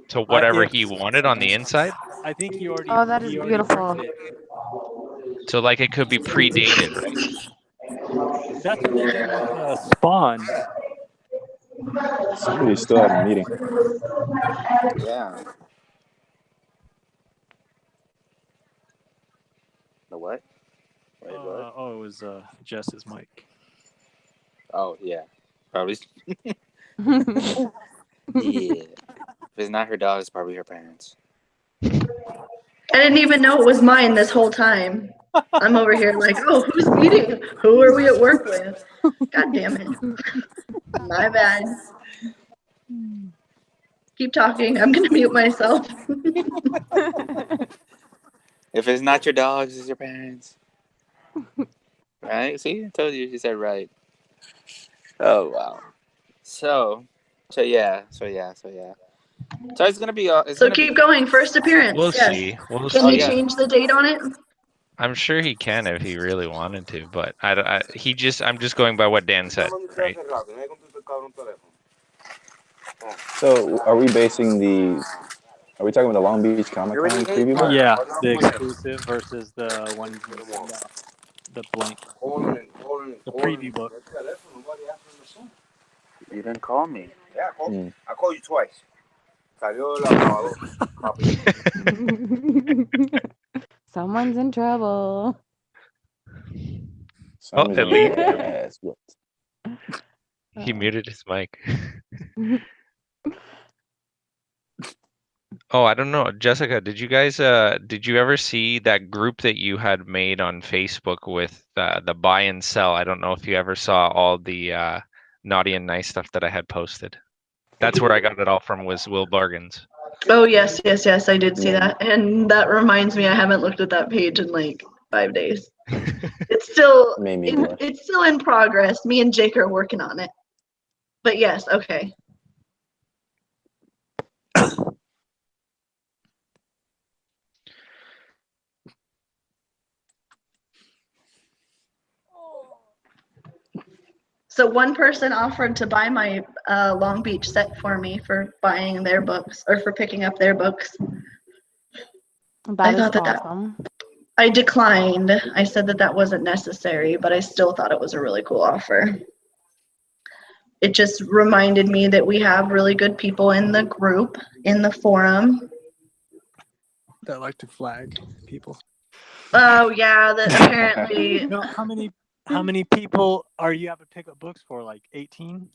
To whatever he wanted on the inside? I think he already. Oh, that is he already beautiful. worked it. So, like, it could be predated, right? That's what they did with Spawn. Somebody's still having a meeting. Yeah. The what? Wait, what? Oh, it was Jess's mic. Oh, yeah. Probably. Yeah. If it's not her dog, it's probably her parents. I didn't even know it was mine this whole time. I'm over here like, oh, who's meeting? Who are we at work with? God damn it. My bad. Keep talking. I'm going to mute myself. If it's not your dogs, it's your parents. Right? See, I told you. She said right. Oh wow. So yeah. So it's gonna be. So keep going. First appearance. We'll Yes. see. We'll Can see. you change the date on it? I'm sure he can if he really wanted to, but I'm just going by what Dan said, right? So are we basing are we talking about the Long Beach Comic Con preview book? Yeah, the exclusive versus the one he's gonna send out. The blank. The preview book. You didn't call me. Yeah, Hmm. I called you twice. Salió la Someone's in trouble. Somebody's at gonna least- get their ass whooped. He muted his mic. Oh, I don't know. Jessica, did you guys did you ever see that group that you had made on Facebook with the buy and sell? I don't know if you ever saw all the naughty and nice stuff that I had posted. That's where I got it all from, was Will Bargains. Oh yes, yes, yes, I did see that. And that reminds me, I haven't looked at that page in like 5 days. It's still Made me blush. it's still in progress. Me and Jake are working on it. But yes, okay. So one person offered to buy my Long Beach set for me for buying their books or for picking up their books. That is thought that awesome. I declined. I said that wasn't necessary, but I still thought it was a really cool offer. It just reminded me that we have really good people in the group, in the forum. That like to flag people. Oh yeah, that apparently. No, how many people are you having to pick up books for? Like 18?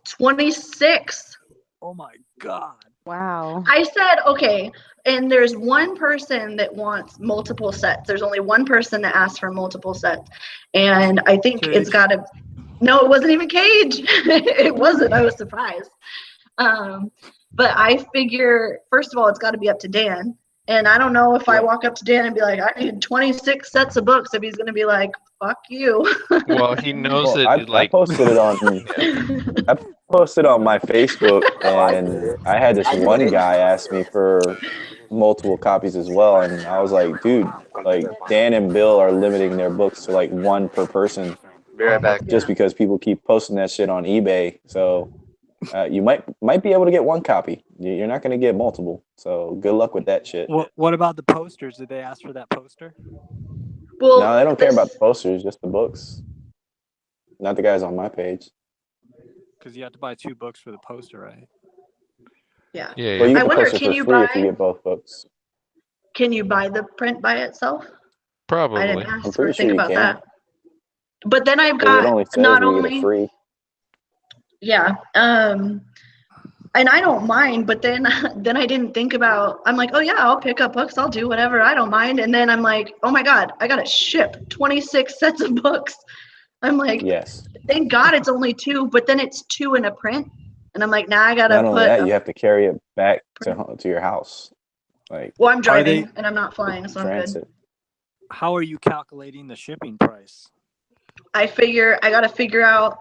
26. Oh my god. Wow. I said, okay, and there's one person that wants multiple sets. There's only one person that asks for multiple sets. And I think Cage. it's got to, no, it wasn't even Cage. It wasn't. I was surprised. But I figure, first of all, it's got to be up to Dan. And I don't know if I walk up to Dan and be like, I need 26 sets of books, if he's going to be like, fuck you. Well, he knows Well, that I like posted it on I posted on my Facebook, and I had this one guy ask me for multiple copies as well, and I was like, dude, like Dan and Bill are limiting their books to like one per person, Be right back. just because people keep posting that shit on eBay. So you might be able to get one copy. You're not going to get multiple. So good luck with that shit. What about the posters? Did they ask for that poster? Well, No, they don't care about the posters, just the books. Not the guys on my page. Because you have to buy 2 books for the poster, right? Yeah. yeah, Well, you I get the wonder, poster can for you free if you buy- get both books. Can you buy the print by itself? I probably. didn't I'm ask pretty or sure think you about can. that. But then I've Because it got only says not you get it only, free. yeah, and I don't mind, but then I didn't think about, I'm like, oh yeah, I'll pick up books, I'll do whatever, I don't mind. And then I'm like, oh my God, I gotta ship 26 sets of books. I'm like, Yes. thank God it's only 2, but then it's 2 in a print. And I'm like, now I gotta Not only put, that, you have to carry it back to your house. Like well, I'm driving they- and I'm not flying, so I'm good. transit. How are you calculating the shipping price? I gotta figure out,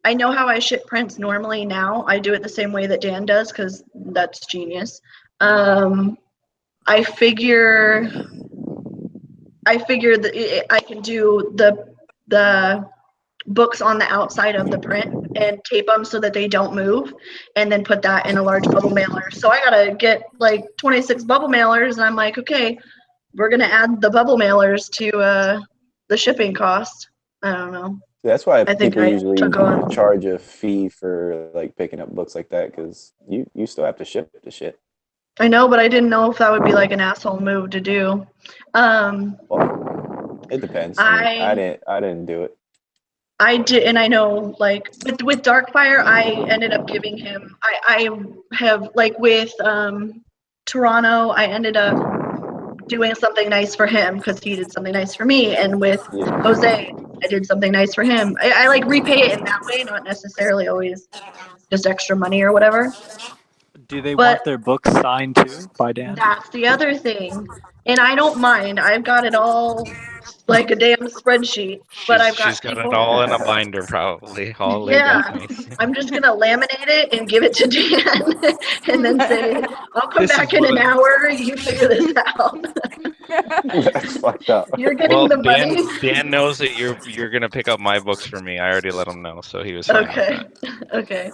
I know how I ship prints normally now. I do it the same way that Dan does because that's genius. I figure that I can do the books on the outside of the print and tape them so that they don't move, and then put that in a large bubble mailer. So I gotta get like 26 bubble mailers, and I'm like, okay, we're gonna add the bubble mailers to the shipping cost. I don't know. That's why I think people I usually took on- charge a fee for like picking up books like that, because you still have to ship the shit. I know, but I didn't know if that would be like an asshole move to do. Well, it depends. I didn't do it. I did, and I know, like with Darkfire, I ended up giving him. I have like with Toronto, I ended up doing something nice for him because he did something nice for me, and with Yeah. Jose, I did something nice for him. I like repay it in that way, not necessarily always just extra money or whatever. Do they But- want their books signed too by Dan? That's the other thing, and I don't mind. I've got it all like a damn spreadsheet, but I've got she's got people. it all in a binder, probably all laid Yeah. out nice. I'm just gonna laminate it and give it to Dan, and then say, "I'll come This is back in an what- hour. You figure this out. That's fucked up. You're getting Well, the money." Dan knows that you're gonna pick up my books for me. I already let him know, so he was fine Okay. with that. Okay.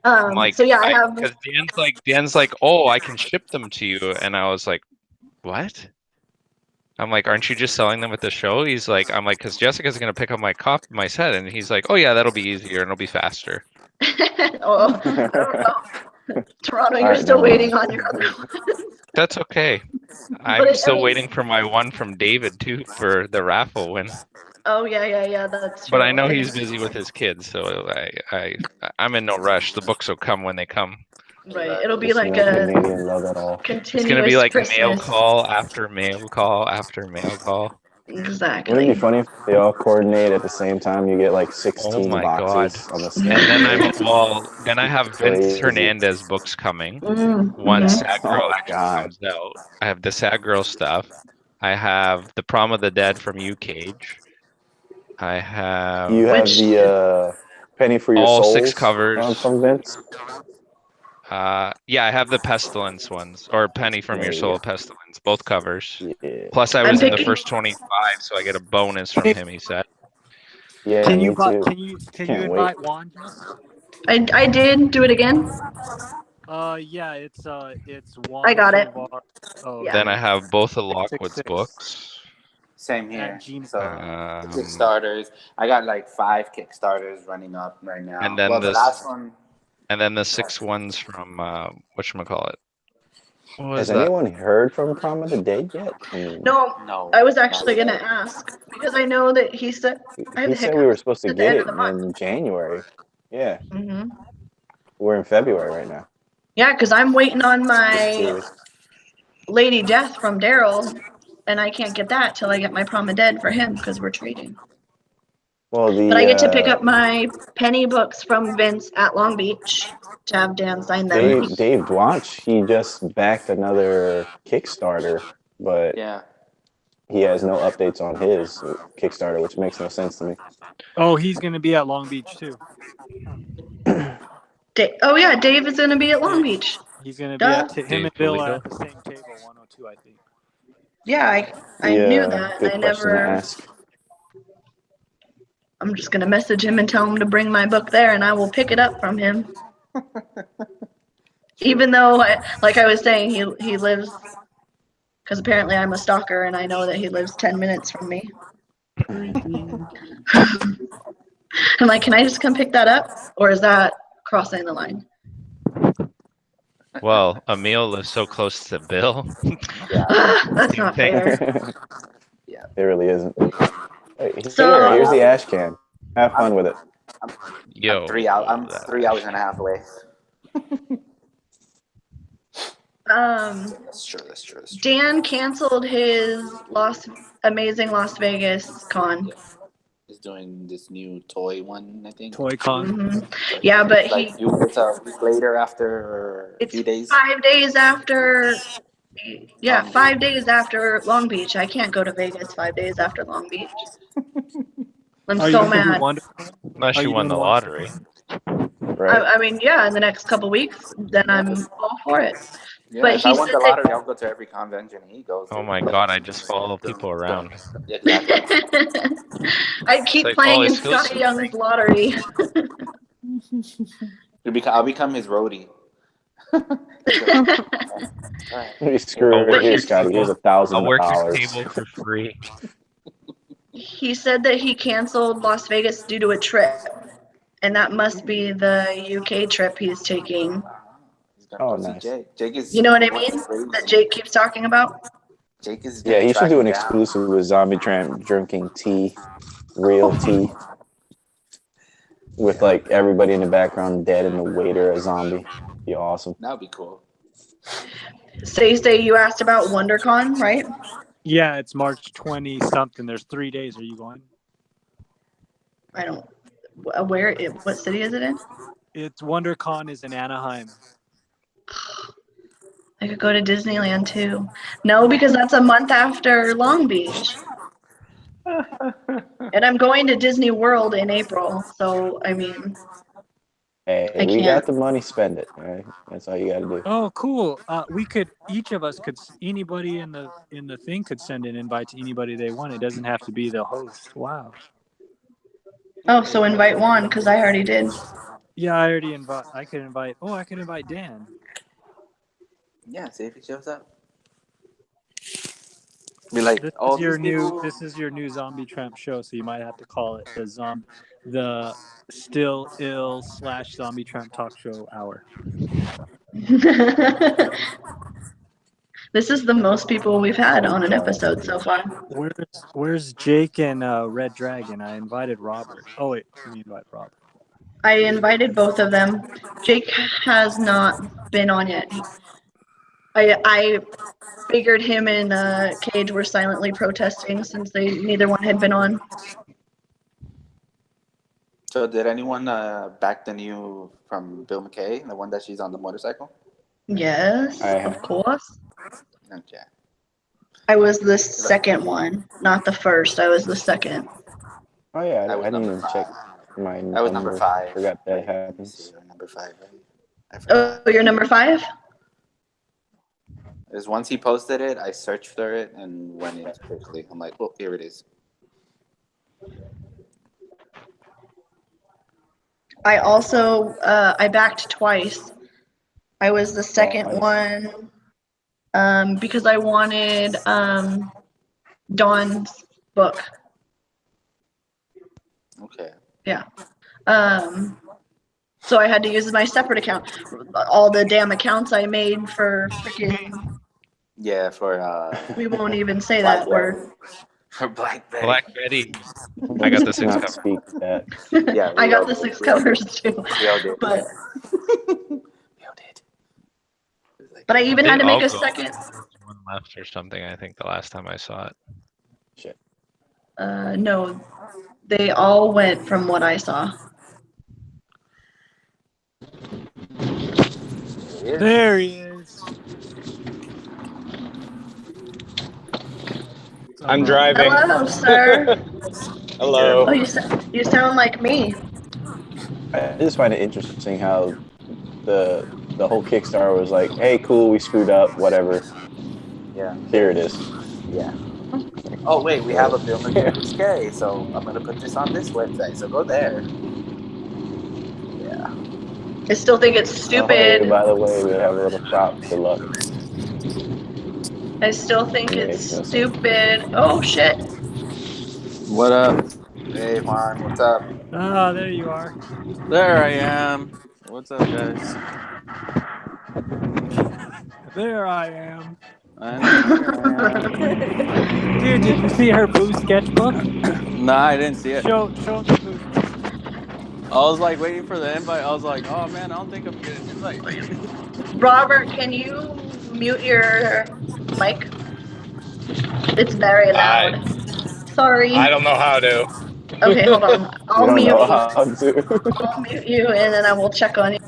I'm like, So yeah, I have. because Dan's like, oh, I can ship them to you, and I was like, what? I'm like, aren't you just selling them at the show? He's like, I'm like, because Jessica's gonna pick up my set, and he's like, oh yeah, that'll be easier and it'll be faster. Oh, I don't know. Toronto, you're Alright, still never waiting mind. on your other one. That's okay. But I'm it- still I mean- waiting for my one from David too for the raffle win. Oh yeah. That's true. But I know he's busy with his kids, so I'm in no rush. The books will come when they come. Right. It'll be Just like no a Canadian love at all. It's continuous gonna be like mail Christmas. call after mail call after mail call. Wouldn't it Exactly. be funny if they all coordinate at the same time? You get like Oh 16 my god! boxes on the And same then day. then I have Vince Crazy. Hernandez books coming. Mm, Once mhm. Sad Girl Oh actually God. comes out, I have the Sad Girl stuff. I have the Prom of the Dead from UCage. I have You have Which- the Penny for Your all Souls 6 covers. from Vince. Yeah, I have the Pestilence ones, or Penny from There Your you Soul go. Pestilence, both covers. Yeah. Plus, I I'm was in the picking- first 25, so I get a bonus from him. He said. Yeah, Can you me too. can you Can't invite Juan, Jess? I did do it again. Yeah, it's Juan I got it. Tovar. Oh, Yeah. Then I have both of Lockwood's 666 books. Same at here. Gmail. So Kickstarters. I got like 5 Kickstarters running up right now. And then well, the this- last one. And then the 6 ones from whatchamacallit. What was Has that? anyone heard from Prom of the Dead yet? No. I was actually gonna ask because I know that he said I have He the said we were supposed to at the get end it of the month. in January. Yeah, Mm-hmm. we're in February right now. Yeah, because I'm waiting on my Serious. Lady Death from Daryl, and I can't get that till I get my Prom of Dead for him because we're trading. Well, But I get to pick up my Penny books from Vince at Long Beach to have Dan sign them. Dave Dwanch, he just backed another Kickstarter, but Yeah. he has no updates on his Kickstarter, which makes no sense to me. Oh, he's gonna be at Long Beach too. Oh yeah, Dave is gonna be at Long Beach. He's gonna Duh. be at him Dave and Bill are Polito. at the same table, 102, I think. Yeah, I knew that. Good I question to never. ask. I'm just gonna message him and tell him to bring my book there, and I will pick it up from him. Even though, like I was saying, he lives, because apparently I'm a stalker, and I know that he lives 10 minutes from me. I'm like, can I just come pick that up, or is that crossing the line? Well, Emil lives so close to Bill. That's not fair. It really isn't. Hey, So- here's the ash can. Have fun with it. Yo, I'm 3 hours and a half away. That's true. Dan canceled his amazing Las Vegas con. He's doing this new toy one, I think. Toy Con. Mhm. Yeah, but It's a week later after a it's few days. 5 days after. Yeah, 5 days after Long Beach. I can't go to Vegas 5 days after Long Beach. I'm Are you so gonna do mad. Wonderful? unless Are you you won the doing lottery. Right? I mean, yeah, in the next couple weeks, then I'm all for it. Yeah, But if he I won said the that- lottery, I'll go to every convention he goes to. Oh my god, I just follow people around. Yeah, exactly. I keep like, playing oh, in it feels Scotty so Young's great. lottery. I'll become his roadie. Screw I'll it. work Here, your Scotty. Here's table. I'll work your $1,000. table for free. He said that he canceled Las Vegas due to a trip, and that must be the UK trip he's taking. He's gonna Oh, go see nice. Jake. Jake is. You know what I going mean? crazy. That Jake keeps talking about. Jake is. Yeah, he should do an tracking down. exclusive with ZoMBIe TRAMP drinking tea, real tea, with like everybody in the background dead and the waiter a zombie. Be awesome. That would be cool. Say, you asked about WonderCon, right? Yeah, it's March 20 something. There's 3 days. Are you going? I don't. What city is it in? It's WonderCon is in Anaheim. I could go to Disneyland too. No, because that's a month after Long Beach. And I'm going to Disney World in April, so I mean, Hey, I we can't. got the money, spend it. All right? That's all you got to do. Oh, cool. Each of us could, anybody in the thing could send an invite to anybody they want. It doesn't have to be the host. Wow. Oh, so invite Juan because I already did. Yeah, I could invite Dan. Yeah, see if he shows up. Be like, This all is your these new people. this is your new ZoMBIe TRAMP show, so you might have to call it the Still Ill / ZoMBIe TRAMP Talk Show Hour. This is the most people we've had on an episode so far. Where's Jake and Red Dragon? I invited Robert. Oh wait, let me invite Robert. I invited both of them. Jake has not been on yet. I figured him and Cage were silently protesting since neither one had been on. So did anyone back the new from Bill McKay, the one that she's on the motorcycle? Yes, I of have. course. Okay. I was the second one, not the first. I was the second. Oh yeah, I I was didn't number even 5. check my I was number 5. Forgot that Wait, let me happens. see. Number 5, right? I Oh, forgot. you're number 5? Because once he posted it, I searched for it and went in quickly. I'm like, oh, here it is. I also I backed twice. I was the second Twice. one because I wanted Dawn's book. Okay. Yeah. So I had to use my separate account. All the damn accounts I made for freaking. Yeah, for We won't even say Black that word. For Black Betty. Black Betty. I got the Let's 6 not cover. speak that. Yeah, I we got all the did. 6 We all covers did. too. We all did. But We all did. It was like, I even They had to all make a go. second. There was one left or something, I think, the last time I saw it. Shit. No, they all went from what I saw. There he is. I'm driving. Hello, sir. Hello. Oh, you sound like me. I just find it interesting how the whole Kickstarter was like, "Hey, cool, we screwed up, whatever. yeah. Here it is." Yeah. Oh, wait, we have a Bill McKay risque, so I'm going to put this on this website. So go there. Yeah. I still think it's Oh, hey, stupid. by the way, we have a little prop. Good luck. I still think It it's makes no sense. stupid. Oh, shit. What up? Hey, Juan, what's up? Ah, there you are. There I am. What's up, guys? There I am. I know, there I am. Dude, did you see her boo sketchbook? Nah, I didn't see it. Show the boo. I was like waiting for the invite. I was like, oh man, I don't think I'm getting an invite. Robert, can you mute your mic? It's very loud. Sorry. I don't know how to. Okay, hold on. You I'll don't mute know you. how to. I'll mute you, and then I will check on you.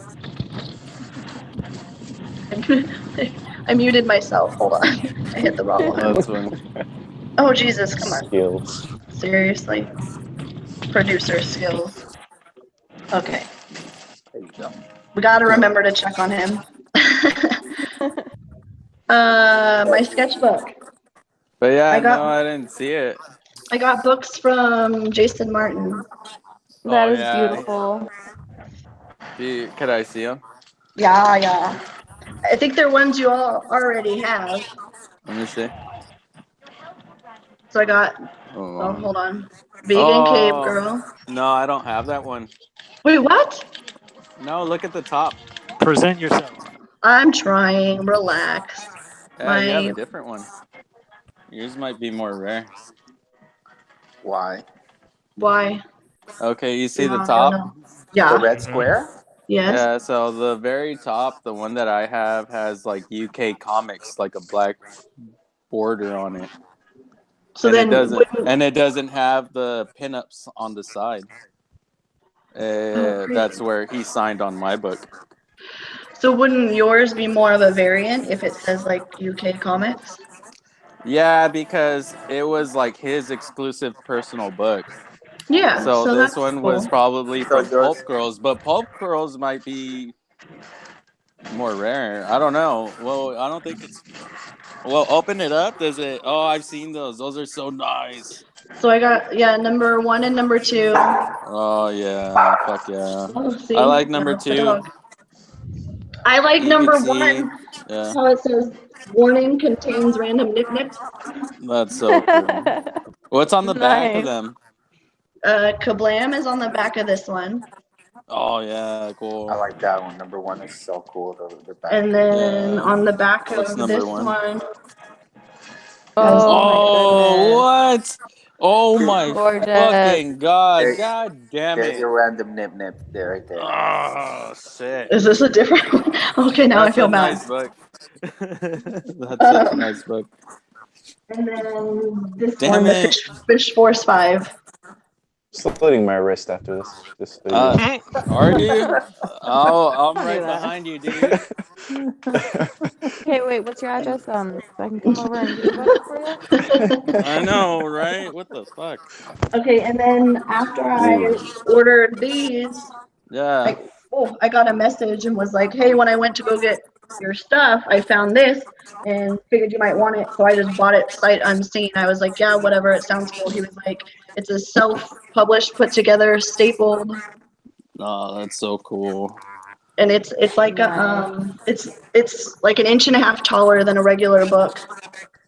I muted myself. Hold on. I hit the wrong one. That's funny. Oh, Jesus. Come on. Skills. Seriously. Producer skills. Okay. There you go. We got to remember to check on him. My sketchbook. But yeah, I got- no, I didn't see it. I got books from Jason Martin. That Oh, is yeah. beautiful. Could I see them? Yeah. I think they're ones you all already have. Let me see. So I got, Oh, hold on. Vegan Cave Girl. No, I don't have that one. Wait, what? No, look at the top. Present yourself. I'm trying. Relax. Yeah, you have a different one. Yours might be more rare. Why? Why? Okay, you see the No, top? no. Yeah. The red square? Yes. Yeah, so the very top, the one that I have has like UK comics, like a black border on it. So and then it doesn't have the pinups on the side. That's where he signed on my book. So wouldn't yours be more of a variant if it says like UK comics? Yeah, because it was like his exclusive personal book. Yeah. So this that's one cool. was probably So from yours- Pulp Girls, but Pulp Girls might be more rare. I don't know. Well, I don't think it's. Well, open it up. Does it? Oh, I've seen those. Those are so nice. So I got number 1 and number 2. Oh yeah, fuck yeah. Oh, see? I like number That's the 2. dog. I like You number can see, 1. yeah. How it says warning contains random knickknacks. That's so cool. What's on the back of Nice. them? Kablam is on the back of this one. Oh yeah, cool. I like that one. Number 1 is so cool. The back. And then Yeah. on the back What's of number this one? one. Oh Oh, my goodness. what? Oh my Gorgeous. fucking god! There- God damn There's it! your random nip there, right there. Oh shit! Is this a different one? Okay, now That's I feel a bad. nice book. That's such a nice book. And then this Damn one, it. Fish Force 5. Slitting my wrist after this video. Are you? Oh, I'm Don't do right that. behind you, dude. Okay, wait. What's your address? So I can come over and get a book for you. I know, right? What the fuck? Okay, and then after I ordered these, Yeah. I got a message and was like, hey, when I went to go get your stuff, I found this and figured you might want it. So I just bought it sight unseen. I was like, yeah, whatever. It sounds cool. He was like, it's a self-published, put together, stapled. Oh, that's so cool. And it's like it's like an inch and a half taller than a regular book.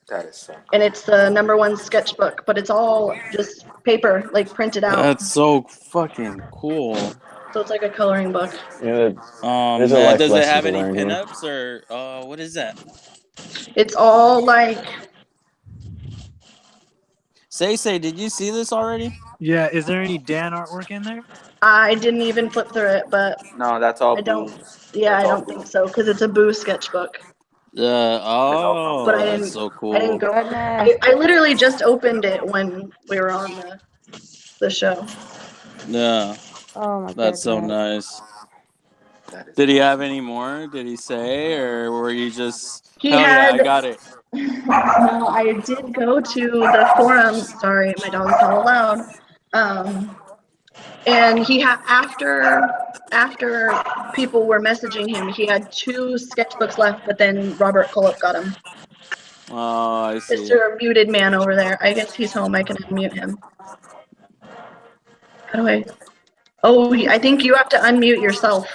That is so. And it's the #1 sketchbook, but it's all just paper, like printed out. That's so fucking cool. So it's like a coloring book. Yeah, Man, there's a life does it lesson have to any learn here. pinups or what is that? It's all like Say, did you see this already? Yeah, is there any Dan artwork in there? I didn't even flip through it, but No, that's all I don't. booze. Yeah, That's I all don't think booze. so because it's a Boo sketchbook. Oh, But I that's didn't. so cool. I didn't go. Goodness. I literally just opened it when we were on the show. Yeah, Oh my that's so goodness. nice. That is Did he have any more? Did he say, or were you just? He Hell yeah, I had. got it. No, I did go to the forum. Sorry, my dog's hella loud. And he had after people were messaging him, he had 2 sketchbooks left, but then Robert Culp got him. Oh, I see. Mr. Muted Man over there. I guess he's home. I can unmute him. How do I? Oh, I think you have to unmute yourself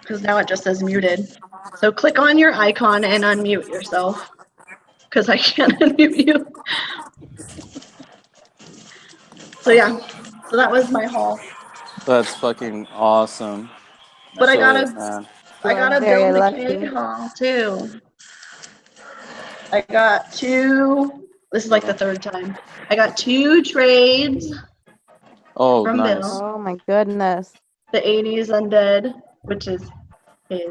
because now it just says muted. So click on your icon and unmute yourself because I can't unmute you. So yeah, so that was my haul. That's fucking awesome. But I So, gotta man. Very build the lucky. cake haul too. I got 2. This is like the 3rd time. I got 2 trades Oh, from nice. Bill. Oh my goodness. The 80s Undead, which is his.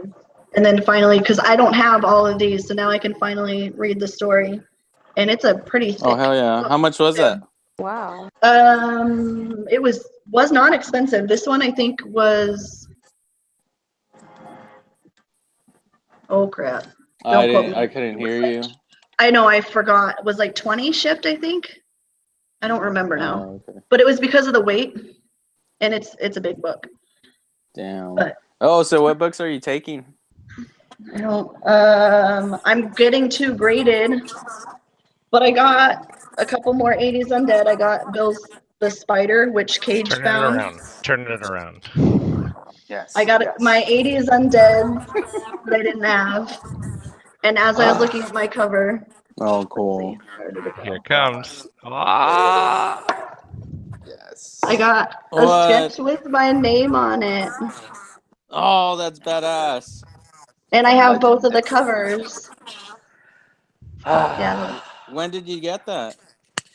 And then finally, because I don't have all of these, so now I can finally read the story. And it's a pretty thick. Oh hell yeah! How much was that? Wow. It was not expensive. This one I think was. Oh crap! Don't quote me. I couldn't hear you. I know, I forgot. It was like 20 shipped, I think. I don't remember now. Oh, okay. But it was because of the weight, and it's a big book. Damn. But- Oh, so what books are you taking? I don't. I'm getting 2 graded, but I got a couple more 80s Undead. I got Bill's The Spider, which Cage Turn it found. around. Turn it around. Yes. I got yes. my 80s Undead that I didn't have. And as I was looking at my cover, Oh, cool. where did it go? Here it comes. Ah! Yes. I got a What? sketch with my name on it. Oh, that's badass. And I have both of the covers. Yeah. When did you get that?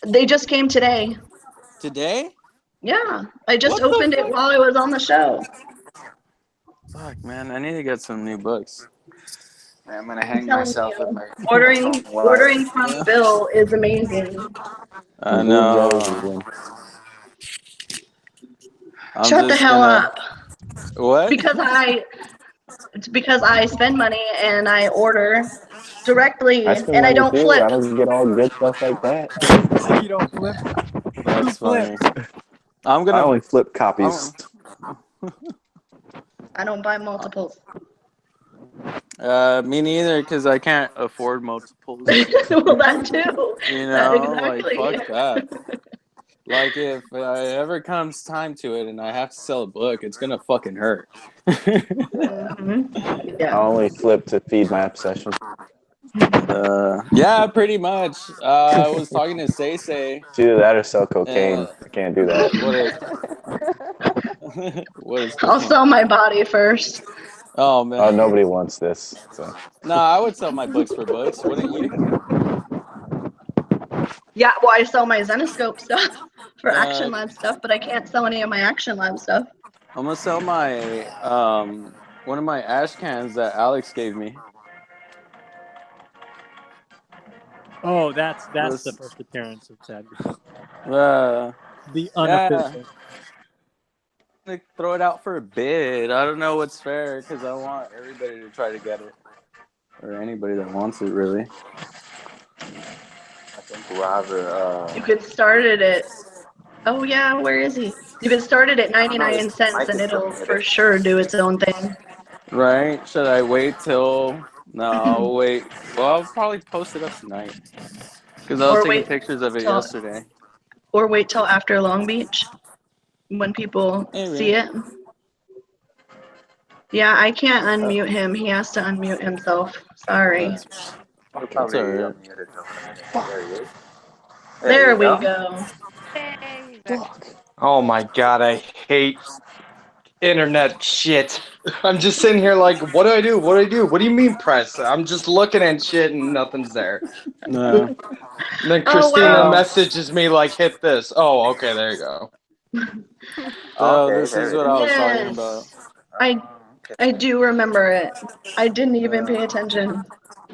They just came today. Today? Yeah. I just What the opened it fuck? while I was on the show. Fuck, man, I need to get some new books. I'm gonna hang telling myself you, with my Ordering from Yeah. Bill is amazing. I Boom know. jealousy again. I'm Shut the just hell gonna- up. What? It's because I spend money and I order directly I spend and I money don't too. flip. I don't get all good stuff like that. You don't flip. That's funny. I'm I gonna. only flip copies. I don't buy multiples. Me neither, because I can't afford multiples. Well, that too. You That know, exactly. like fuck that. Like if ever comes time to it and I have to sell a book, it's gonna fucking hurt. Mhm. I Yeah. only flip to feed my obsession. Yeah, pretty much. I was talking to Say. It's either that or sell cocaine. Uh, I can't do that. What is I'll cocaine? sell my body first. Oh man. Oh, nobody wants this. So. No, I would sell my books for books, wouldn't you? Yeah, well, I sell my Zenoscope stuff for Yeah. Action Lab stuff, but I can't sell any of my Action Lab stuff. I'm gonna sell my one of my ash cans that Alex gave me. Oh, that's This- the first appearance of Chad. The Yeah. unofficial. Like, throw it out for a bid. I don't know what's fair because I want everybody to try to get it, or anybody that wants it, really. I think whoever. You could start it at. Oh yeah, where is he? You can start it at 99 cents, and it'll for sure do its own thing. Right? Should I wait till? No, I'll wait. Well, I'll probably post it up tonight because I was Or taking wait pictures of it till- yesterday. Or wait till after Long Beach, when people Maybe. see it. Yeah, I can't unmute him. He has to unmute himself. Sorry. I'll probably alright. unmute it over. There he is. There you we go. go. Hey. Oh my god, I hate internet shit. I'm just sitting here like, what do I do? What do I do? What do you mean press? I'm just looking at shit and nothing's there. No. And then Oh, Christina wow. messages me like, hit this. Oh, okay, there you go. So Okay, this is there what it I is. was talking Yes. about. I do remember it. I didn't even pay attention.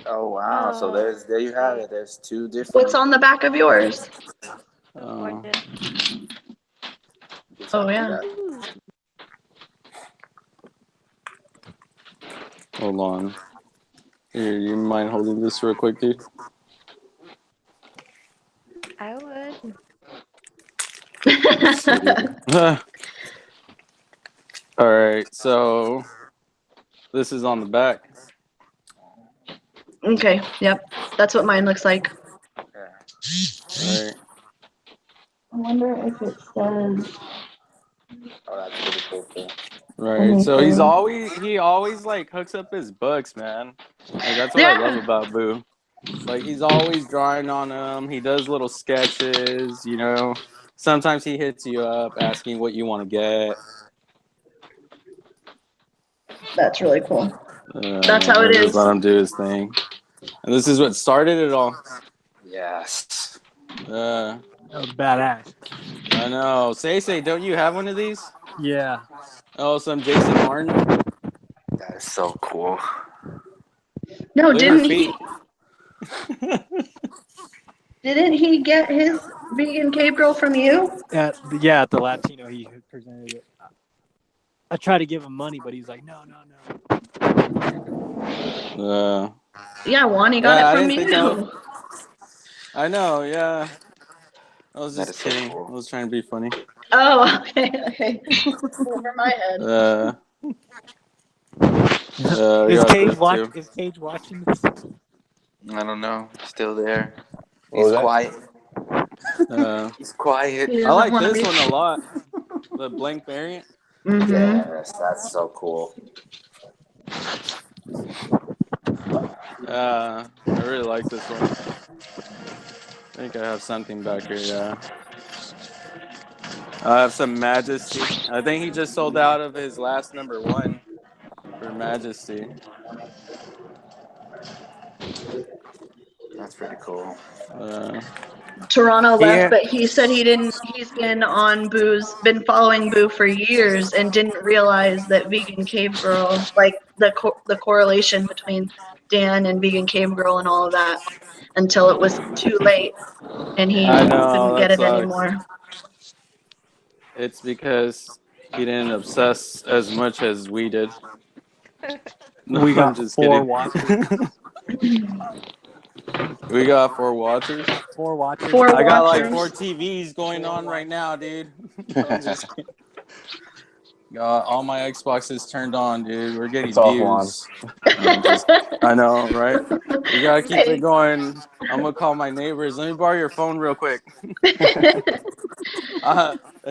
Oh wow! So there you have it. There's two different. What's on the back of yours? Oh yeah. Hold on. Here, you mind holding this real quick, dude? I would. All right, so this is on the back. Okay, yep. That's what mine looks like. All right. I wonder if it says. Oh, that's pretty cool too. Right. So he always like hooks up his books, man. Like that's what I love about Boo. Like he's always drawing on them. He does little sketches, you know. Sometimes he hits you up asking what you want to get. That's really cool. That's how it Just is. let him do his thing. And this is what started it all. Yes. That was badass. I know. Say, don't you have one of these? Yeah. Oh, some Jason Martin. That is so cool. No, Look at her didn't he? Didn't he get his vegan cave girl from you? At the Latino, he presented it. I tried to give him money, but he's like, no. Yeah, Wani got it from me. I know, yeah. I was That just is so kidding. cool. I was trying to be funny. Oh, okay. Over my head. Is Cage watching this? I don't know. Still there. What He's was that? quiet. He's quiet. He I doesn't like wanna this be- one a lot. The blank variant. Mhm. Yes, that's so cool. I really like this one. I think I have something back here, yeah. I have some Majesty. I think he just sold out of his last #1 for Majesty. That's pretty cool. Toronto left, Yeah. but he said he didn't. He's been on been following Boo for years, and didn't realize that Vegan Cave Girl, like the correlation between Dan and Vegan Cave Girl and all of that, until it was too late, and he I know, couldn't get that it sucks. anymore. It's because he didn't obsess as much as we did. No, We I'm got just 4 kidding. watchers. We got 4 watchers. 4 watchers. Four I got like watchers. 4 TVs going on right now, dude. I'm just kidding. Got all my Xboxes turned on, dude. We're getting It's off, Juan. views. I know, right? We gotta keep it going. I'm gonna call my neighbors. Let me borrow your phone real quick.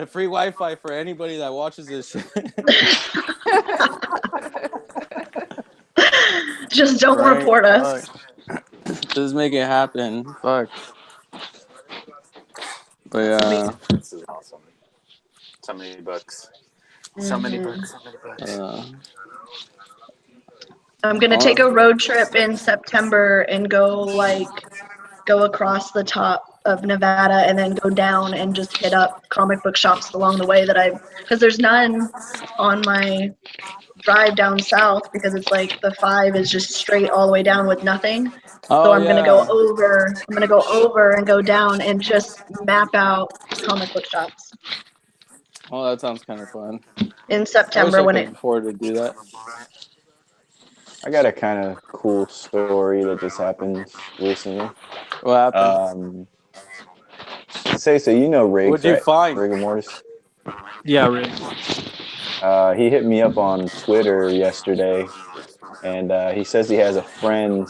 Free Wi-Fi for anybody that watches this shit. Just don't Right? report us. Just make it happen. Fuck. But yeah. This is awesome. So many books. So many books. So many books. I'm gonna take a road trip in September and go across the top of Nevada and then go down and just hit up comic book shops along the way because there's none on my drive down south, because it's like the 5 is just straight all the way down with nothing. Oh, So I'm gonna go yeah. over and go down and just map out comic book shops Oh, that sounds kind of fun. in I wish September I when could it. afford to do that. I got a kind of cool story that just happened recently. What happened? So you know Riggs, What'd you right? find? Rigor Mortis. Yeah, Rick. He hit me up on Twitter yesterday, and he says he has a friend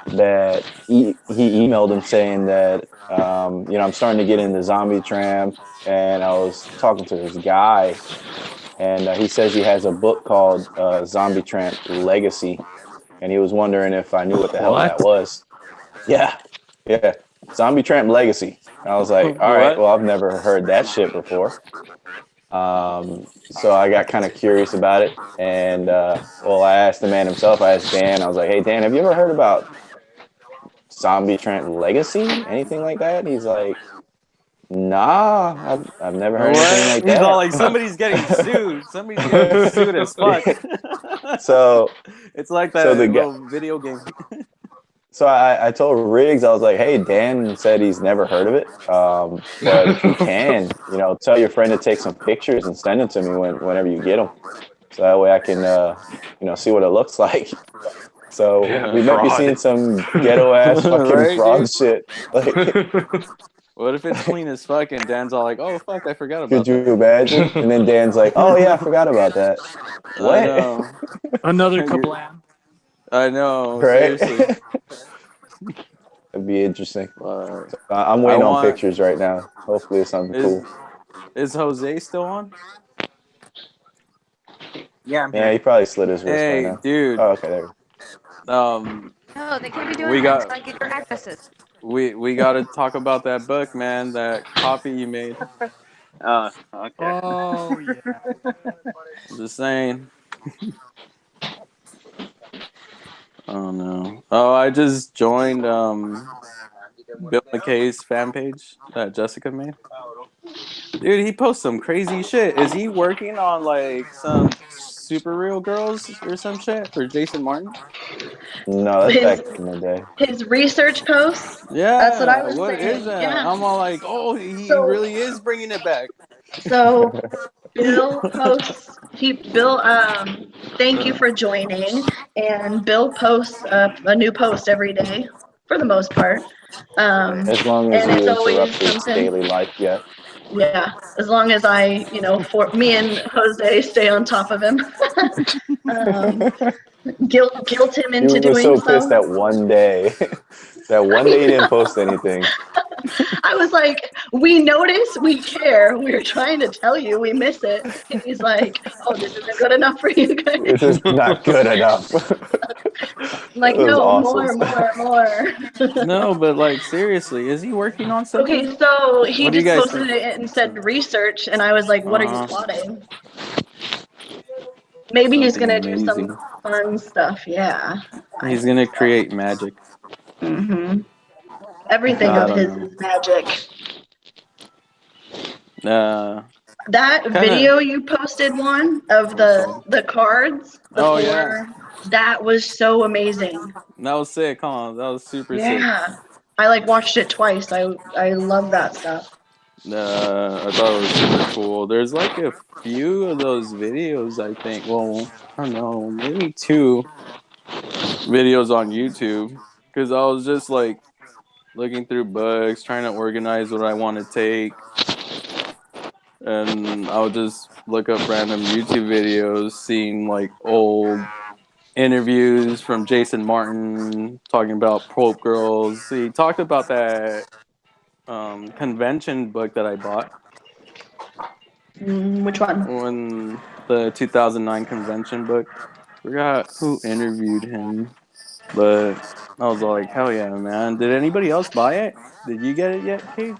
that he emailed him saying that I'm starting to get into ZoMBIe TRAMP, and I was talking to this guy, and he says he has a book called ZoMBIe TRAMP Legacy, and he was wondering if I knew what the hell that was. Yeah, ZoMBIe TRAMP Legacy. I was like, all right, well, I've never heard that shit before. So I got kind of curious about it, and I asked the man himself. I asked Dan. I was like, "Hey, Dan, have you ever heard about ZoMBIe TRAMP Legacy? Anything like that?" He's like, "Nah, I've never heard anything like that." He's all like, somebody's getting sued. Somebody's getting sued as fuck. So it's like that little video game. So I told Riggs, I was like, "Hey, Dan said he's never heard of it, but if you can, tell your friend to take some pictures and send them to me whenever you get them, so that way I can, see what it looks like." So we might be seeing some ghetto ass fucking Right, fraud dude? shit. Like, what if it's clean as fuck and Dan's all like, "Oh fuck, I forgot about could that." you imagine? And then Dan's like, "Oh yeah, I forgot about that." What? I know. Another kablam. I know. Right? Seriously. It'd be interesting. So I'm waiting on pictures right now. Hopefully it's something cool. Is Jose still on? Yeah, I'm Yeah, he probably slit his wrist by Hey, now. dude. Oh, okay, there. No, they can't be doing that until I get your addresses. We got to talk about that book, man. That copy you made. Oh, okay. Oh yeah. Just saying. Oh no. Oh, I just joined Bill McKay's fan page that Jessica made. Dude, he posts some crazy shit. Is he working on like some Super Real Girls or some shit for Jason Martin? No, that's back in the day. His research posts. Yeah. That's what I was What saying. is that? Yeah. I'm all like, oh, he really is bringing it back. So Bill posts. Thank you for joining. And Bill posts a new post every day, for the most part. As long as and it's you always interrupt his something. daily life, yeah. Yeah, as long as I, for me and Jose stay on top of him. Guilt him into You were doing so pissed that one day. That one day he didn't post anything. I was like, we notice, we care, we're trying to tell you, we miss it. And he's like, oh, this isn't good enough for you guys. This is not good enough. Like, That was no, awesome. more. No, but like seriously, is he working on something? Okay, so he What do you just guys posted think? it and said research, and I was like, what are you plotting? Maybe he's Something gonna do amazing. some fun stuff, yeah. He's gonna create magic. Everything I of don't his know. is magic. That Kinda- video you posted, one of the cards, yeah. that was so amazing. That was sick, huh? That was super sick. Yeah, I watched it twice. I love that stuff. I thought it was super cool. There's like a few of those videos, I think. Well, I don't know, maybe 2 videos on YouTube. Because I was just like looking through books, trying to organize what I want to take. And I'll just look up random YouTube videos, seeing like old interviews from Jason Martin talking about Pope girls. He talked about that convention book that I bought. Which one? When the 2009 convention book. Forgot who interviewed him, but I was like, hell yeah, man. Did anybody else buy it? Did you get it yet, Kate?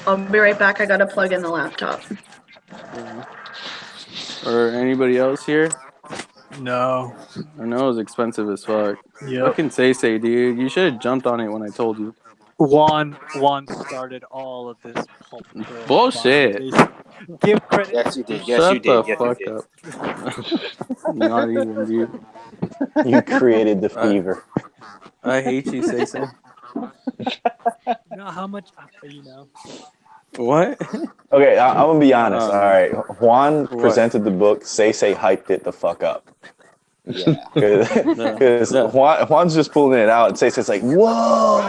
I'll be right back. I gotta plug in the laptop. Or anybody else here? No. I know it was expensive as fuck. Yep. Fucking say, dude. You should have jumped on it when I told you. Juan started all of this pulp pill Bullshit. buying. Give credit. Yes, you did. Yes, Shut you the did. Yes, fuck you up. Not even, dude. You created the fever. I hate you, Say. You know how much, What? Okay, I'm gonna be honest. All right, Juan what? presented the book. Say hyped it the fuck up. did. Yeah. Because Yeah. Juan's just pulling it out, and Say's like, "Whoa,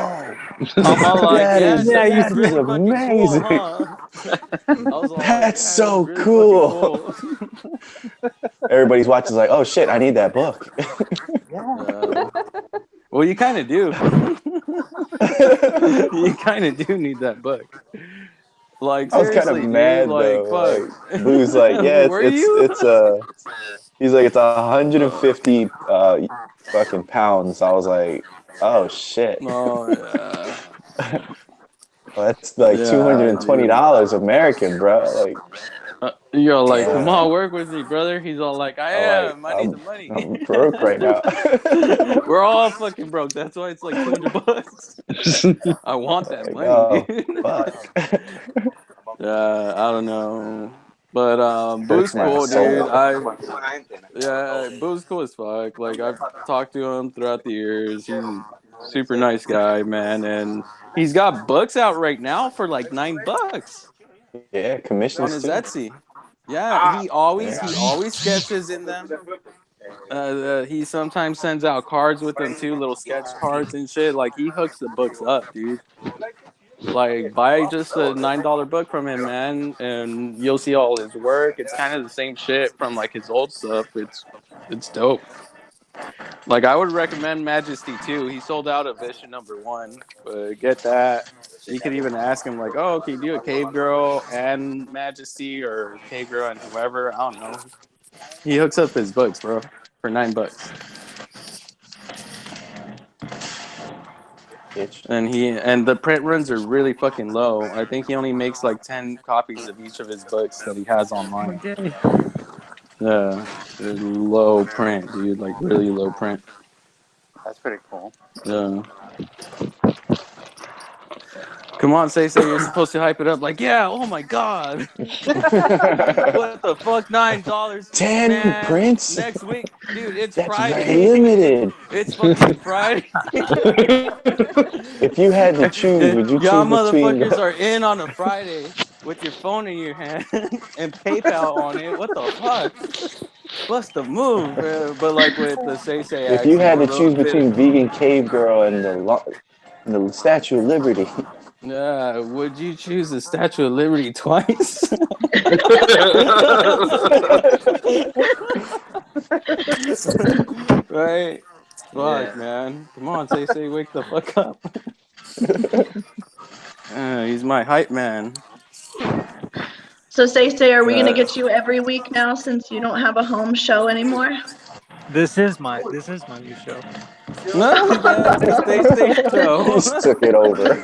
I'm all like, that yeah, is it's really fucking amazing. cool, huh? I was all That's like, so it's really cool." fucking cool. Everybody's watching, like, "Oh shit, I need that book." Well, you kind of do. You kind of do need that book. Like, I was kind of seriously, dude. mad Like, though. fuck. Like, Boo's like, "Yeah, Were you? he's like, it's 150 fucking pounds." I was like, "Oh shit." Oh, yeah. Well, that's like Yeah, $220 American, bro. Like, you're like, damn. come on, work with me, brother. He's all like, I am. I need the money. I'm broke right now. We're all fucking broke. That's why it's like $200. I want that money, Oh, dude. fuck. I don't know. But Boo's Hurts my cool, soul. dude. Boo's cool as fuck. Like, I've talked to him throughout the years. He's a super nice guy, man, and he's got books out right now for like $9 Yeah, commissions on his too. Etsy. Yeah, he always sketches in them. He sometimes sends out cards with them too, little sketch cards and shit. Like, he hooks the books up, dude. Like, buy just a $9 book from him, man, and you'll see all his work. It's kind of the same shit from like his old stuff. It's dope. Like, I would recommend Majesty too. He sold out of issue #1, but get that. You could even ask him like, "Oh, can you do a Cave Girl and Majesty, or Cave Girl and whoever?" I don't know. He hooks up his books, bro, for $9. And the print runs are really fucking low. I think he only makes like 10 copies of each of his books that he has online. Yeah, they're low print, dude. Like, really low print. That's pretty cool. Yeah. Come on, Say, you're supposed to hype it up. Like, yeah, oh my god. What the fuck, $9? 10 man, prints? next week. Dude, it's That's Friday. very limited. It's fucking Friday. If you had to choose, would you y'all choose between... motherfuckers are in on a Friday with your phone in your hand and PayPal on it. What the fuck? What's the move, bro? But like with the Say If you had to choose between Vegan Cave Girl and the Statue of Liberty... Yeah, would you choose the Statue of Liberty twice? Right? Fuck, man. Come on, Say, wake the fuck up. He's my hype man. So Say, are we gonna get you every week now since you don't have a home show anymore? This is my new show. No, that's the Stay show. He just took it over.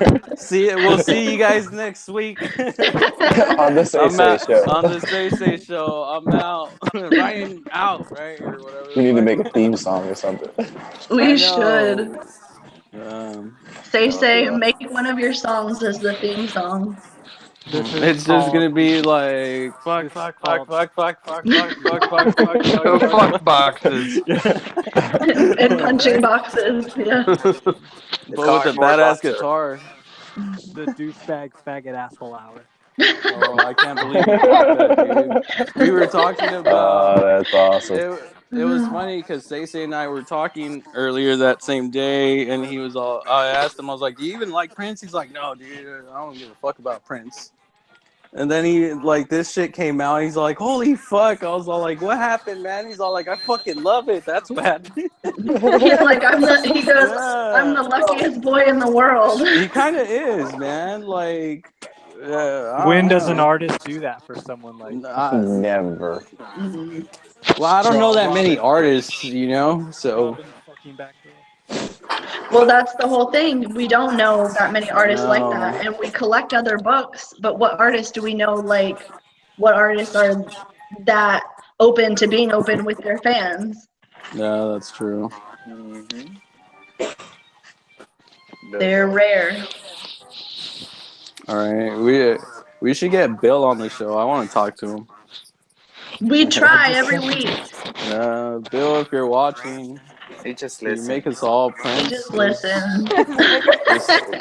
We'll see you guys next week. On the Say show. On the Say show. I'm out. Ryan out, right? Or whatever. We need to make a theme song or something. We should. Say, make one of your songs as the theme song. It's just gonna be like fuck boxes. And punching boxes, yeah. But with a badass guitar. The douchebag faggot asshole hour. Oh, I can't believe you got that, dude. We were talking about. Oh, that's awesome. It was funny because Say and I were talking earlier that same day, and he was all. I asked him, I was like, "Do you even like Prince?" He's like, "No, dude, I don't give a fuck about Prince." And then he like this shit came out. He's like, "Holy fuck!" I was all like, "What happened, man?" He's all like, "I fucking love it. That's what happened." He's like, I'm the luckiest boy in the world. He kind of is, man. Like, when does an artist do that for someone like? Never. Well, I don't know that many artists, you know. So. Well, that's the whole thing. We don't know that many artists like that, and we collect other books. But what artists do we know? Like, what artists are that open to being open with their fans? Yeah, that's true. They're rare. All right, we should get Bill on the show. I want to talk to him. We try every week. Bill, if you're watching, He just can you listens. make us all He prince? just listens.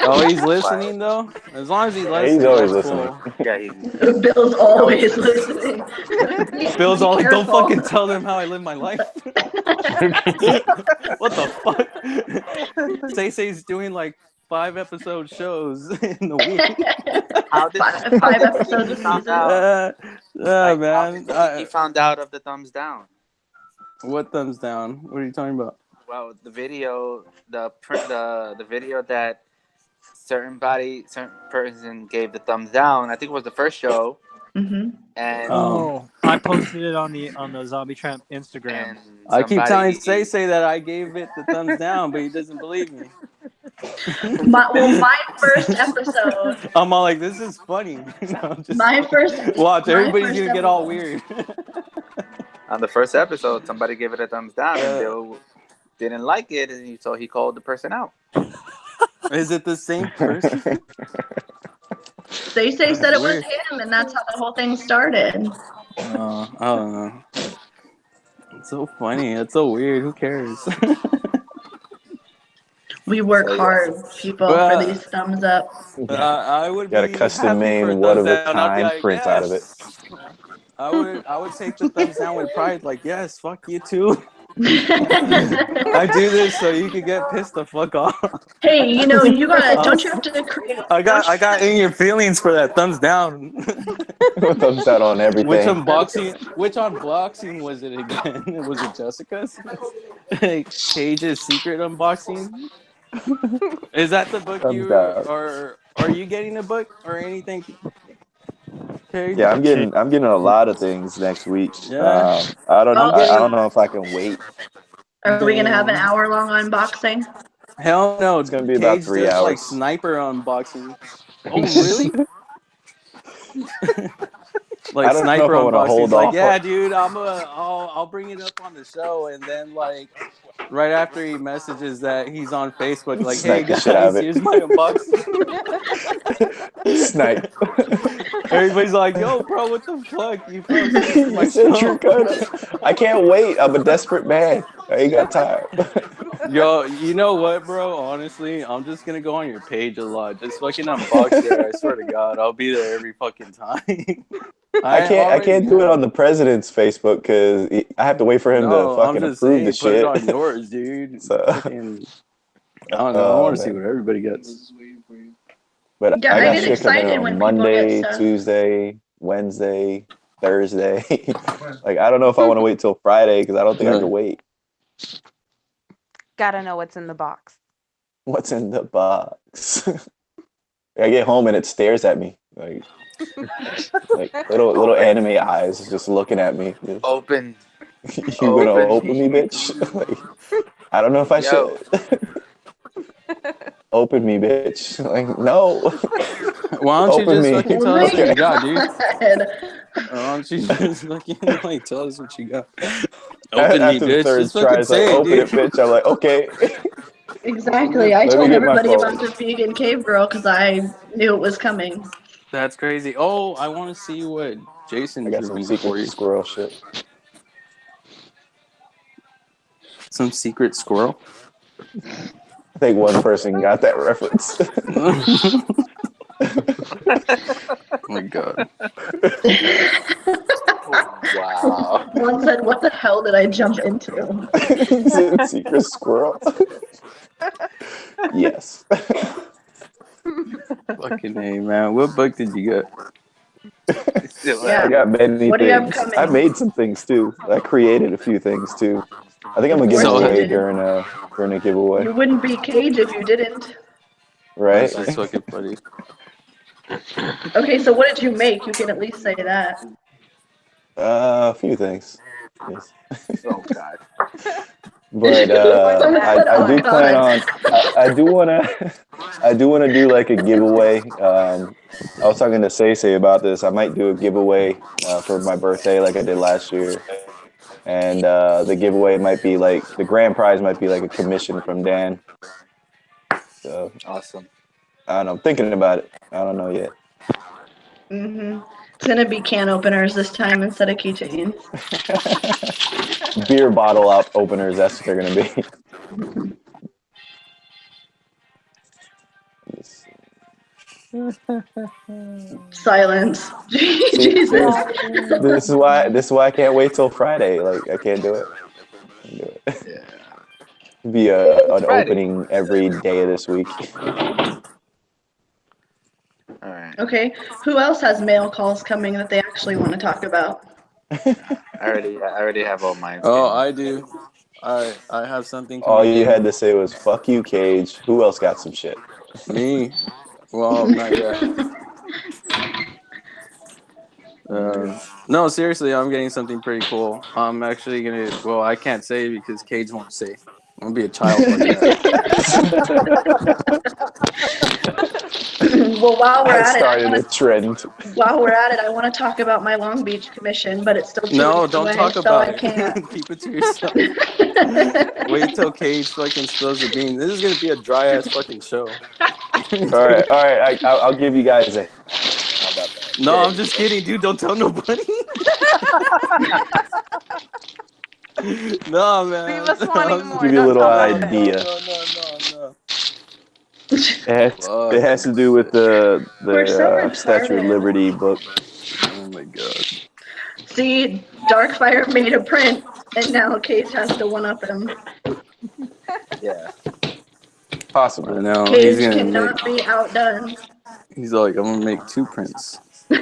Oh, he's listening though. As long as he Yeah, listens, he's always that's listening. cool. Yeah, Bill's always listening. Bill's Be all like, "Don't careful. fucking tell them how I live my life." What the fuck? Say's doing like 5-episode shows in the week. How did Five episodes a found season. out? Like, Man. he found out of the thumbs down. What thumbs down? What are you talking about? Well, the video, the video that certain person gave the thumbs down. I think it was the first show. Mm-hmm. And I posted it on the ZoMBIe TRAMP Instagram. and I keep telling somebody- Say that I gave it the thumbs down, but he doesn't believe me. My first episode. I'm all like, this is funny. My first. Watch, my everybody's first gonna get all episode. weird. on the first episode, somebody gave it a thumbs down, and Bill didn't like it, and so he called the person out. Is it the same person? They said it was him, and that's how the whole thing started. I don't know. It's so funny. It's so weird. Who cares? We work hard, people, for these thumbs up. I would Got a be custom happy made for a one of thumbs a down. I'd be kind like, print out of it. yes. I would take the thumbs down with pride. Like, yes, fuck you too. I do this so you can get pissed the fuck off. Hey, you know, you gotta. Don't you have to create? I got in your feelings for that thumbs down. Thumbs down on everything. Which unboxing was it again? Was it Jessica's? Cage's secret unboxing? Is that the book Thumbs you down. or are you getting a book or anything? Cage? Yeah, I'm getting a lot of things next week. Yeah. I don't Oh. know if I can wait. Are we gonna have an hour-long unboxing? Hell no, It's gonna be about 3 does, like hours. sniper unboxing. Oh really? Like I don't know sniper if I wanna unboxing. hold Like, off yeah, on- dude, I'll bring it up on the show, and then like right after he messages that he's on Facebook, like, hey Snipe the shit out guys, of it. here's my unboxing. Snipe. Everybody's like, yo, bro, what the fuck? You posted my You said show. you could. I can't wait. I'm a desperate man. I ain't got time. Yo, you know what, bro? Honestly, I'm just gonna go on your page a lot. Just fucking unbox it. I swear to God, I'll be there every fucking time. I can't do it on the president's Facebook because I have to wait for him to fucking approve the put shit. it on yours, dude. So- Fucking, I don't know. I want to see what everybody gets. But Yeah, I I got get shit coming excited in when on people Monday, get stuff. Tuesday, Wednesday, Thursday. Like, I don't know if I want to wait till Friday because I don't think I can wait. Gotta know what's in the box. What's in the box? I get home and it stares at me. Like little anime eyes just looking at me. Open. You gonna open me, bitch? Like, I don't know if I should. Open me, bitch. Like, no. Why don't you Open just me. fucking tell us what you got, dude? God. Why don't you just fucking like tell us what you got? After Open me, the bitch. third Just try, fucking it's like, say it, open it, dude. bitch. I'm like, okay. Exactly. I Let me told get my everybody phone. about the vegan cave girl because I knew it was coming. That's crazy. Oh, I want to see what Jason I got some reviewed for you. secret squirrel shit. Some secret squirrel. I think one person got that reference. Oh my God. Wow. One said, "What the hell did I jump into?" Secret squirrel. Yes. Fucking A, man. What book did you get? Yeah. I got many What do you have things. coming? I made some things too. I created a few things too. I think I'm gonna give So- them away during a giveaway. You wouldn't be Cage if you didn't. Right? That's fucking funny. Okay, so what did you make? You can at least say that. A few things. Yes. Oh God. But I do plan on. I do wanna do like a giveaway. I was talking to Say about this. I might do a giveaway for my birthday, like I did last year. And the giveaway might be like the grand prize might be like a commission from Dan. So Awesome. I don't know. I'm thinking about it. I don't know yet. It's gonna be can openers this time instead of keychains. Beer bottle openers. That's what they're gonna be. Silence. See, Jesus. this is why I can't wait till Friday. Like I can't do it. Yeah. Be an Friday. opening every day of this week. All right. Okay. Who else has mail calls coming that they actually want to talk about? I already have all mine. Oh, I do. I have something All coming you in. had to say was "fuck you, Cage." Who else got some shit? Me. Well, not yet. No, seriously, I'm getting something pretty cool. I'm actually gonna. Well, I can't say because Cage won't say. I'm gonna be a child like that. Well, while we're I at started a trend. While we're at it, I want to talk about my Long Beach commission, but it's still 2 No, weeks don't away, talk so about I it. can't. Keep it to yourself. Wait till Cage fucking spills the beans. This is gonna be a dry ass fucking show. All right. I'll give you guys a. How about that? No, I'm just kidding, dude. Don't tell nobody. No, man. Leave us wanting more. Give you a Don't little tell us. idea. No. It has to do with the We're so Statue of retarded. Liberty book. Oh my god. See, Darkfire made a print, and now Cage has to one-up him. Yeah. Possibly. I know. Cage He's gonna cannot be outdone. He's like, I'm gonna make 2 prints. Are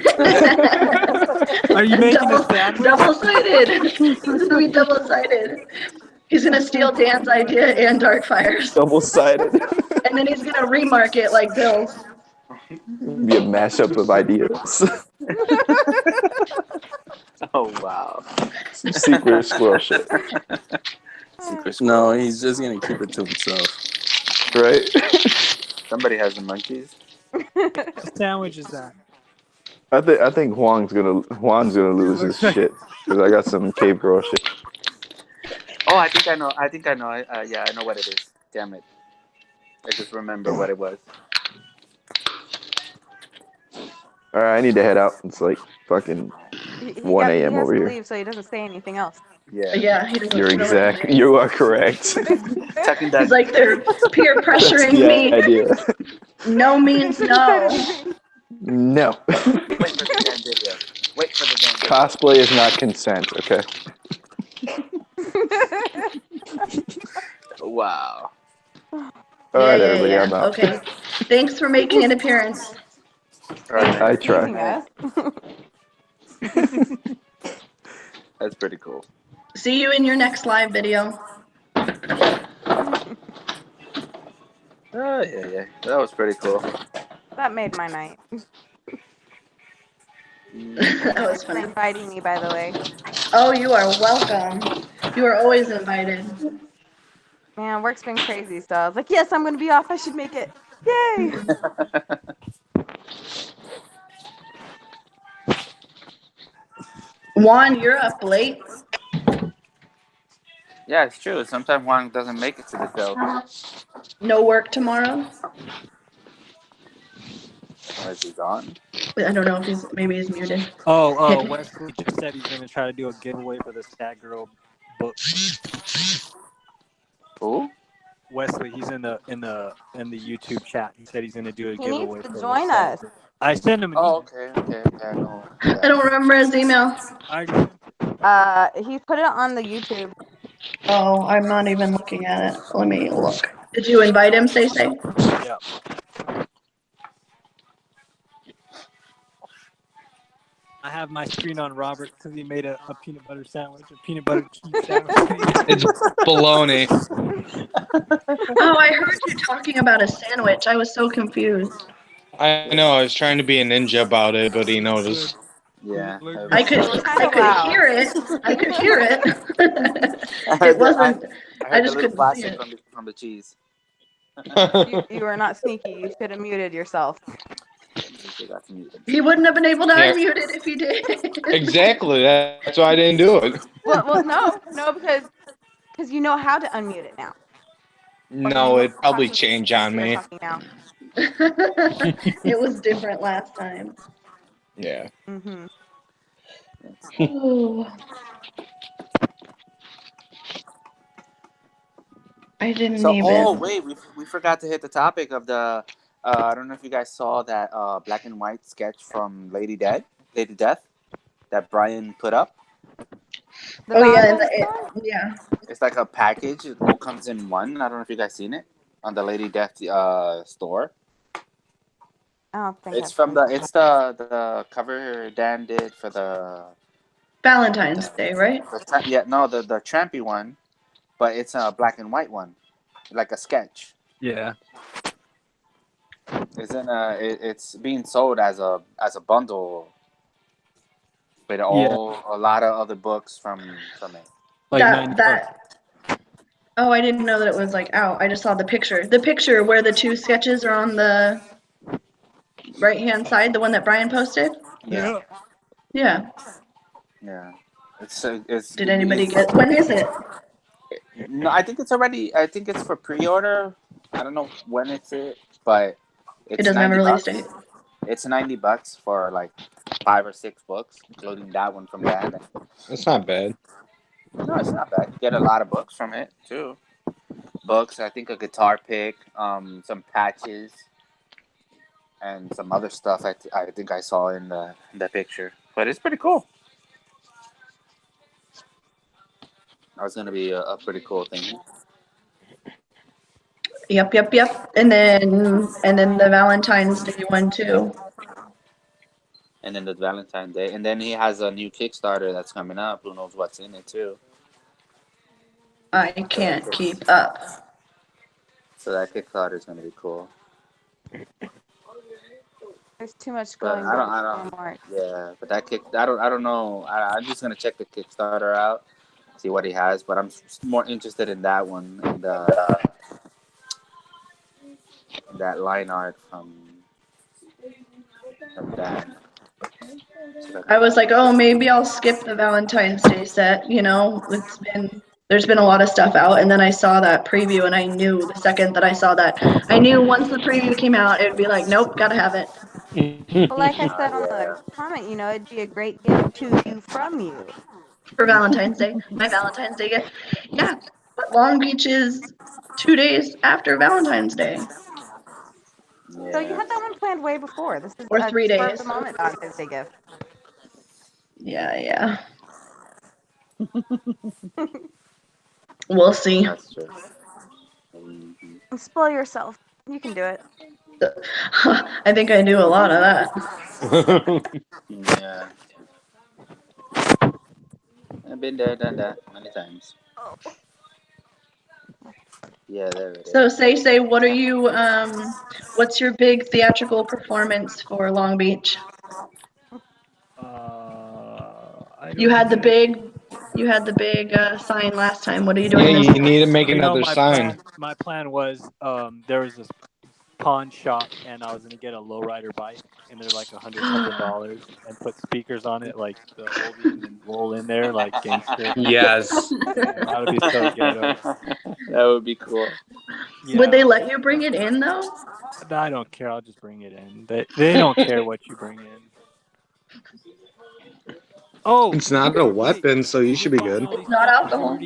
you making a sandwich? Double-sided. He's gonna be double-sided. He's gonna steal Dan's idea and Darkfire's, Double-sided. and then he's gonna remark it like Bill's. Be a mashup of ideas. Oh wow. Some secret squirrel shit. No, he's just gonna keep it to himself. Right? Somebody has the monkeys. What sandwich is that? I think Juan's gonna lose his shit because I got some cave girl shit. Oh, I think I know. Yeah, I know what it is. Damn it. I just remember what it was. All right, I need to head out. It's like fucking 1 a.m. over here. Leave so he doesn't say anything else. Yeah. He doesn't. You are correct. He's like, they're peer pressuring me. Idea. No means no. No. Wait for the damn video. Cosplay is not consent. Okay. Wow. All right, everybody. I'm out. Okay. Thanks for making an appearance. Right. I try. That's pretty cool. See you in your next live video. Oh yeah. That was pretty cool. That made my night. That was Thanks for funny. inviting me, by the way. Oh, you are welcome. You are always invited. Man, work's been crazy, so I was like, yes, I'm gonna be off. I should make it. Yay! Juan, you're up late. Yeah, it's true. Sometimes one doesn't make it to the show. No work tomorrow. Or is he gone? I don't know if maybe he's muted. Oh, Wesley just said he's gonna try to do a giveaway for the Stat Girl book. Who? Wesley, he's in the YouTube chat. He said he's gonna do a He giveaway. needs for to the join Stat us. Girl. I sent him an Oh, email. okay. I know. I don't remember his email. He put it on the YouTube. Oh, I'm not even looking at it. Let me look. Did you invite him, Say? Yeah. I have my screen on Robert because he made a peanut butter sandwich, a peanut butter cheese sandwich. It's bologna. Oh, I heard you talking about a sandwich. I was so confused. I know. I was trying to be a ninja about it, but he noticed. Yeah. I could hear it. I could hear it. It wasn't. I just couldn't see it. From the cheese. You are not sneaky. You should have muted yourself. He wouldn't have been able to unmute it if he did. Exactly. That's why I didn't do it. Well, no, because you know how to unmute it now. No, it'd probably change on me. Now. It was different last time. Yeah. Mm-hmm. Oh. I didn't So, even. oh wait, we forgot to hit the topic of the. I don't know if you guys saw that black and white sketch from Lady Death, that Brian put up. The Oh yeah, Valentine's store? yeah. It's like a package. It all comes in one. I don't know if you guys seen it on the Lady Death store. I don't think It's I've from seen the it. it's the cover Dan did for the Valentine's Day, right? the trampy one, but it's a black and white one, like a sketch. Yeah. It's being sold as a bundle with a lot of other books from it. Like that. Oh, I didn't know that it was like out. I just saw the picture. The picture where the two sketches are on the right-hand side, the one that Brian posted. Yeah. Yeah. Yeah. It's. Did anybody get? When is it? No, I think it's already. I think it's for pre-order. I don't know when it's but it's It doesn't have a release $90. date. It's $90 for like 5 or 6 books, including that one from Dan. That's not bad. No, it's not bad. You get a lot of books from it too. Books, I think a guitar pick, some patches, and some other stuff. I think I saw in the picture, but it's pretty cool. That was gonna be a pretty cool thing. Yep. And then the Valentine's Day one too. And then the Valentine's Day, and then he has a new Kickstarter that's coming up. Who knows what's in it too? I can't keep up. So that Kickstarter is gonna be cool. There's too much But going I don't. Yeah, but I don't know. I'm just gonna check the Kickstarter out, see what he has. But I'm more interested in that one and that line art from Dan. I was like, oh, maybe I'll skip the Valentine's Day set. You know, there's been a lot of stuff out, and then I saw that preview, and I knew the second that I saw that, I knew once the preview came out, it would be like, nope, gotta have it. Well, like I said on the comment, it'd be a great gift to you from you. For Valentine's Day, my Valentine's Day gift. Yeah, but Long Beach is 2 days after Valentine's Day. Yeah. So you had that one planned way before. This is Or a 3 spur days. of the moment Valentine's Day gift. Yeah. We'll see. That's true. Mm-hmm. Spoil yourself. You can do it. I think I do a lot of that. Yeah. I've been there, done that many times. Oh. Yeah, there it is. So say, what are you? What's your big theatrical performance for Long Beach? You had the big sign last time. What are you doing Yeah, this you time? need to make another sign. My plan was there was this pawn shop and I was gonna get a lowrider bike and they're like $100 and put speakers on it like the oldies and roll in there like gangster. Yes. That would be so ghetto. That would be cool. Yeah. Would they let you bring it in though? I don't care. I'll just bring it in. They don't care what you bring in. Oh, it's not a weapon, so you should be good. It's not alcohol.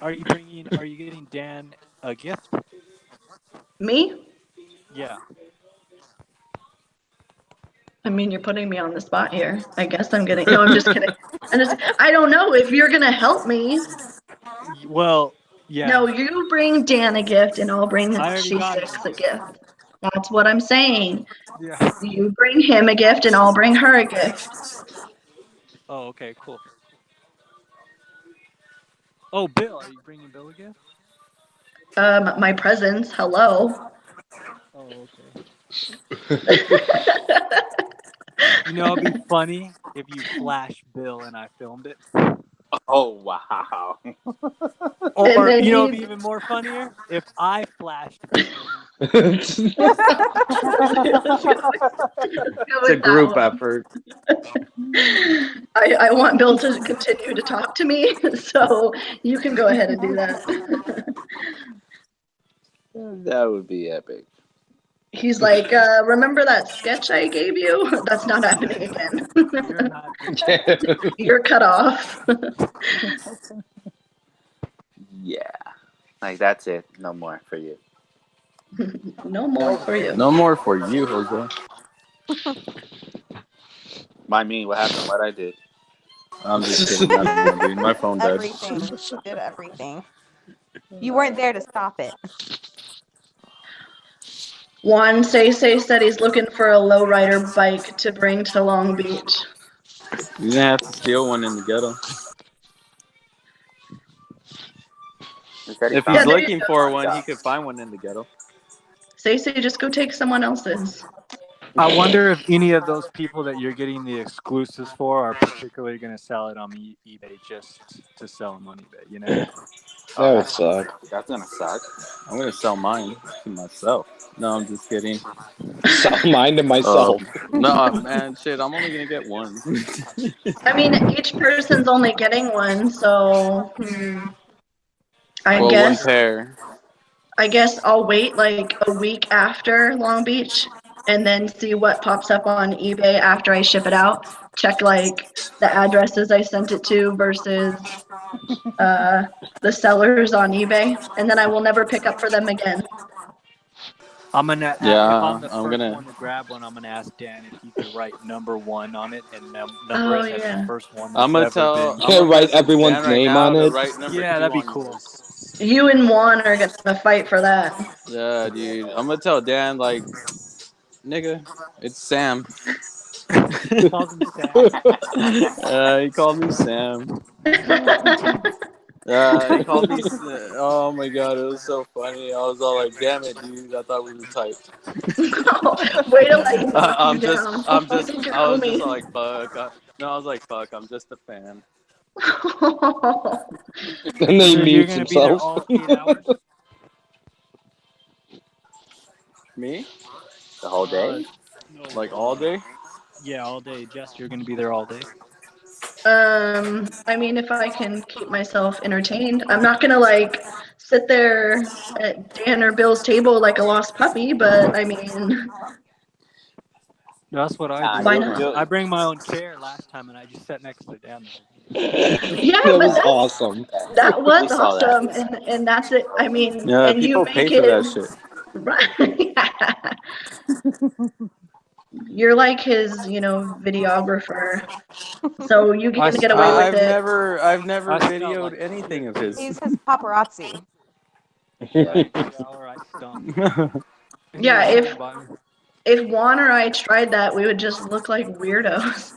Are you getting Dan a gift? Me? Yeah. I mean, you're putting me on the spot here. I guess I'm getting. No, I'm just kidding. I don't know if you're gonna help me. Well, yeah. No, you bring Dan a gift, and I'll bring She6 a gift. That's what I'm saying. Yeah. You bring him a gift, and I'll bring her a gift. Oh, okay, cool. Oh, Bill, are you bringing Bill a gift? My presents. Hello. Oh, okay. It'd be funny if you flash Bill and I filmed it. Oh, wow. Or, it'd be even more funnier if I flashed Bill. It's a group effort. I want Bill to continue to talk to me, so you can go ahead and do that. That would be epic. He's like, remember that sketch I gave you? That's not happening again. You're not. You're cut off. Yeah. Like, that's it. No more for you. No more for you. No more for you, Jose. Mind me, what happened? What I did? I'm just kidding. I don't know, dude. My phone died. Everything. You did everything. You weren't there to stop it. Juan Say said he's looking for a lowrider bike to bring to Long Beach. You're gonna have to steal one in the ghetto. If he's Yeah, there you looking go. for one, he could find one in the ghetto. Say just go take someone else's. I wonder if any of those people that you're getting the exclusives for are particularly going to sell it on eBay just to sell them on eBay, you know? That would suck. That's gonna suck. I'm gonna sell mine to myself. No, I'm just kidding. Sell mine to myself. No, man, shit. I'm only gonna get one. I mean, each person's only getting one, so I Well, guess one pair. I'll wait like a week after Long Beach and then see what pops up on eBay after I ship it out. Check like the addresses I sent it to versus the sellers on eBay, and then I will never pick up for them again. I'm gonna ask, Yeah, if I'm the I'm first gonna- one to grab one, I'm gonna ask Dan if he could write number 1 on it and number Oh, it as yeah. the first one. I'm gonna that's tell. ever I'm been. gonna Write message everyone's Dan right name now on to it. write number Yeah, 2 that'd be on cool. yours. You and Juan are gonna fight for that. Yeah, dude. I'm gonna tell Dan like, nigga, it's Sam. He calls him Sam. He called me Sam. He called me. Oh my god, it was so funny. I was all like, "Damn it, dude! I thought we were tight." Wait till I knock I'm you just. down. I'm just. Think you're I was homie. just like, "Fuck." No, I was like, "Fuck." I'm just a fan. And they So you're mute gonna be there themselves. all 8 hours? Me? The whole day? Like all day? Yeah, all day. Jess, you're gonna be there all day. I mean, if I can keep myself entertained, I'm not gonna like sit there at Dan or Bill's table like a lost puppy, but I mean, That's what I do. Why not? I bring my own chair last time, and I just sat next to Dan. yeah, That but was that's, awesome. that We was saw that. awesome, and that's it. I mean, Yeah, and you people make pay it for that shit. right. You're like his, videographer, so you can get away with I've it. never I smell videoed like anything of He's his. his paparazzi. Yeah. Yeah, all right, stump. Yeah, if Juan or I tried that, we would just look like weirdos.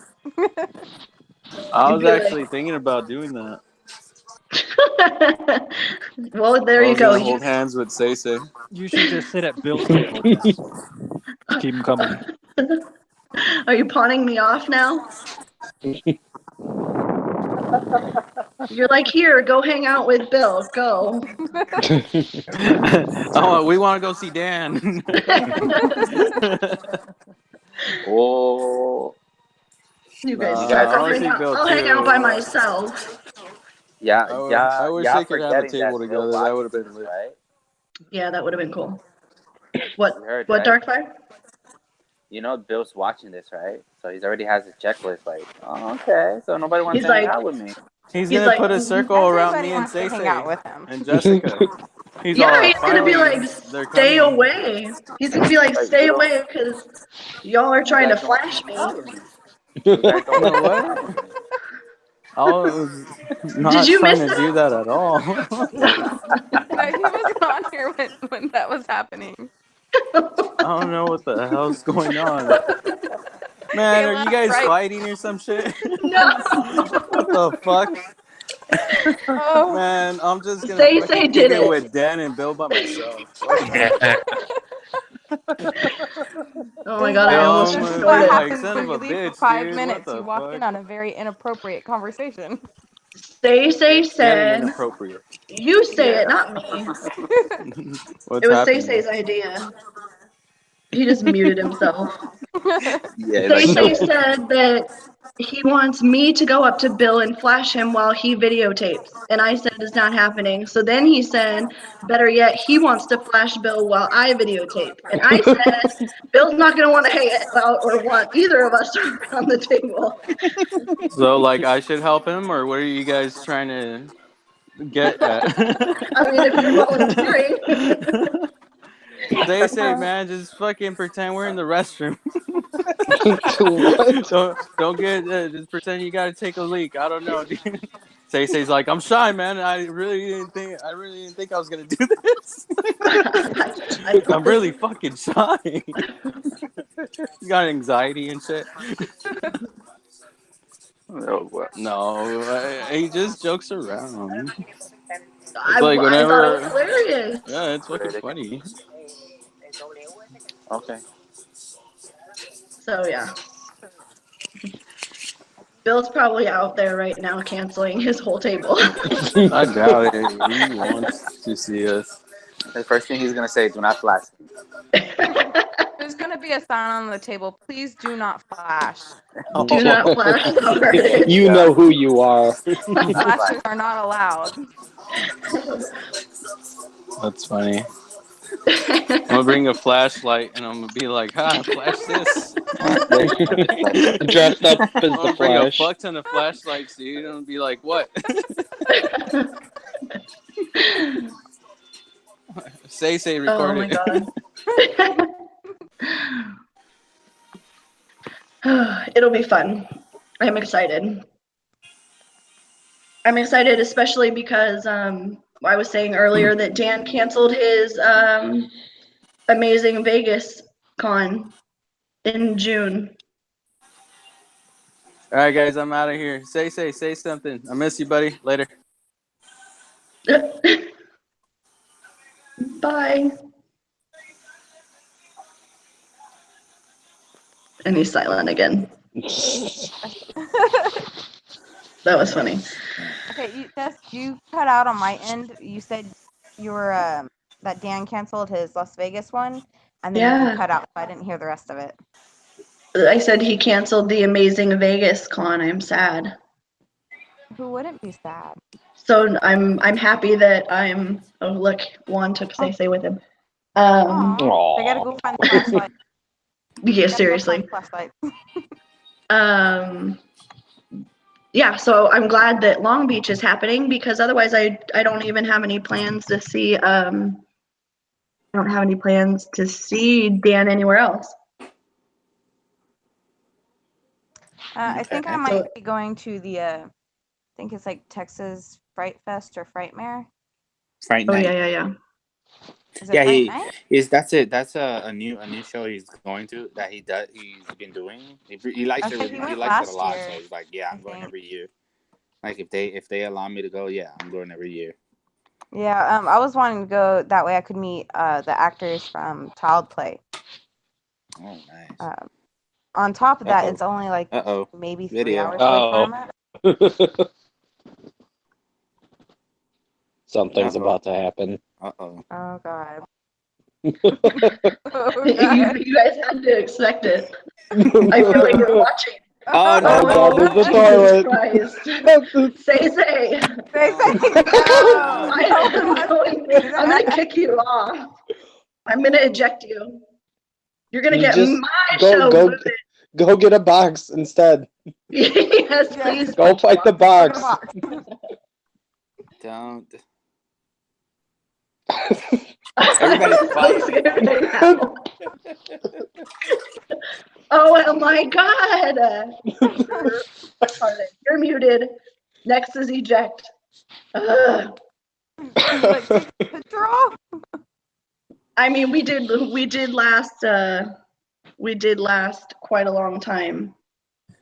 I You'd was be actually thinking about doing that. Well, there I you was go. gonna hold hands with Say. You should just sit at Bill's table, Jess. Keep him company. Are you pawning me off now? You're like, here, go hang out with Bill. Go. Oh, we want to go see Dan. Oh. You guys You suck. guys- I'll hang out by myself. Yeah, I wish they could have a table together. That would have been lit. Right? Yeah, that would have been cool. What? You heard, What, right? Darkfire? You know Bill's watching this, right? So he's already has a checklist. Like, oh, okay, so nobody wants He's to hang like- out with me. He's He's gonna like- put a circle around me and Everybody wants to Say hang out with him. and Jessica. He's Yeah, all, he's gonna be "Finally, like, they're stay coming." away. He's gonna be like, stay away, because y'all are trying to flash me. You guys don't You know want to hang what? out with me. I was not Did you trying miss to do that at all. No, he wasn't on here when that was happening. I don't know what the hell's going on. Man, They are you left guys right- fighting or some shit? No. What the fuck? Oh, Man, I'm just gonna Say fucking did kick it it. with Dan and Bill by myself. Oh my god, I almost Dumb, this is destroyed what it. like, happens son when of you a leave bitch, for 5 dude. What minutes. the You walk in fuck? on a very inappropriate conversation. Say Getting said. inappropriate. You say it, not me. What's It was happening? Say's idea. He just muted himself. Yeah, They like said that he wants me to go up to Bill and flash him while he videotapes. And I said it's not happening. So then he said, better yet, he wants to flash Bill while I videotape. And I said, Bill's not going to want to hang out or want either of us around the table. So, like, I should help him, or what are you guys trying to get at? I mean, if you're volunteering. They say, man, just fucking pretend we're in the restroom. What? Don't get just pretend you gotta take a leak. I don't know, dude. Say's like, I'm shy, man. I really didn't think I was gonna do this. I'm really fucking shy. You got anxiety and shit. oh, well. No, he just jokes around. I like thought it whenever- was hilarious. Yeah, it's fucking funny. Okay. So, yeah. Bill's probably out there right now canceling his whole table. I doubt it. He wants to see us. The first thing he's gonna say, "Do not flash." There's gonna be a sign on the table. Please do not flash. Do not flash the hardest. You know who you are. Flashes are not allowed. That's funny. I'm gonna bring a flashlight and I'm gonna be like, "Ha, flash this." Dressed up as I'm the gonna bring a Flash. fuck ton of flashlights, dude. I'm gonna be like, "What?" Say Oh record my it. god. It'll be fun. I'm excited. I'm excited especially because I was saying earlier that Dan canceled his Amazing Vegas con in June. All right, guys, I'm out of here. Say something. I miss you, buddy. Later. Bye. And he's silent again. That was funny. Okay, you cut out on my end. You said you were that Dan canceled his Las Vegas one, and then you cut out, so I didn't hear the rest of it. I said he canceled the Amazing Vegas con. I'm sad. Who wouldn't be sad? So I'm happy that I'm. Oh look, Juan took Say with him. They gotta go find the flashlight. Yeah, seriously. Flashlight. Yeah, so I'm glad that Long Beach is happening because otherwise I don't even have any plans to see I don't have any plans to see Dan anywhere else. I think I might be going to the I think it's like Texas Fright Fest or Frightmare. Fright Night. Night. Yeah. Is it Fright Night? That's it. That's a new show he's going to that he's been doing. He likes it. He likes it a lot. So he's like, yeah, I'm going every year. Like if they allow me to go, yeah, I'm going every year. Yeah, I was wanting to go that way I could meet the actors from Child Play. Oh, nice. On top of that, it's only like maybe 3 hours away from it. Something's about to happen. Oh god. You guys had to expect it. I feel like you're watching. Oh no! God, there's the toilet. Say. I'm gonna kick you off. I'm gonna eject you. You're gonna get my show. Go get a box instead. Yes, please. Go fight the box. Don't. Everybody's fighting. Oh my god! You're muted. Next is eject. I mean, we did last quite a long time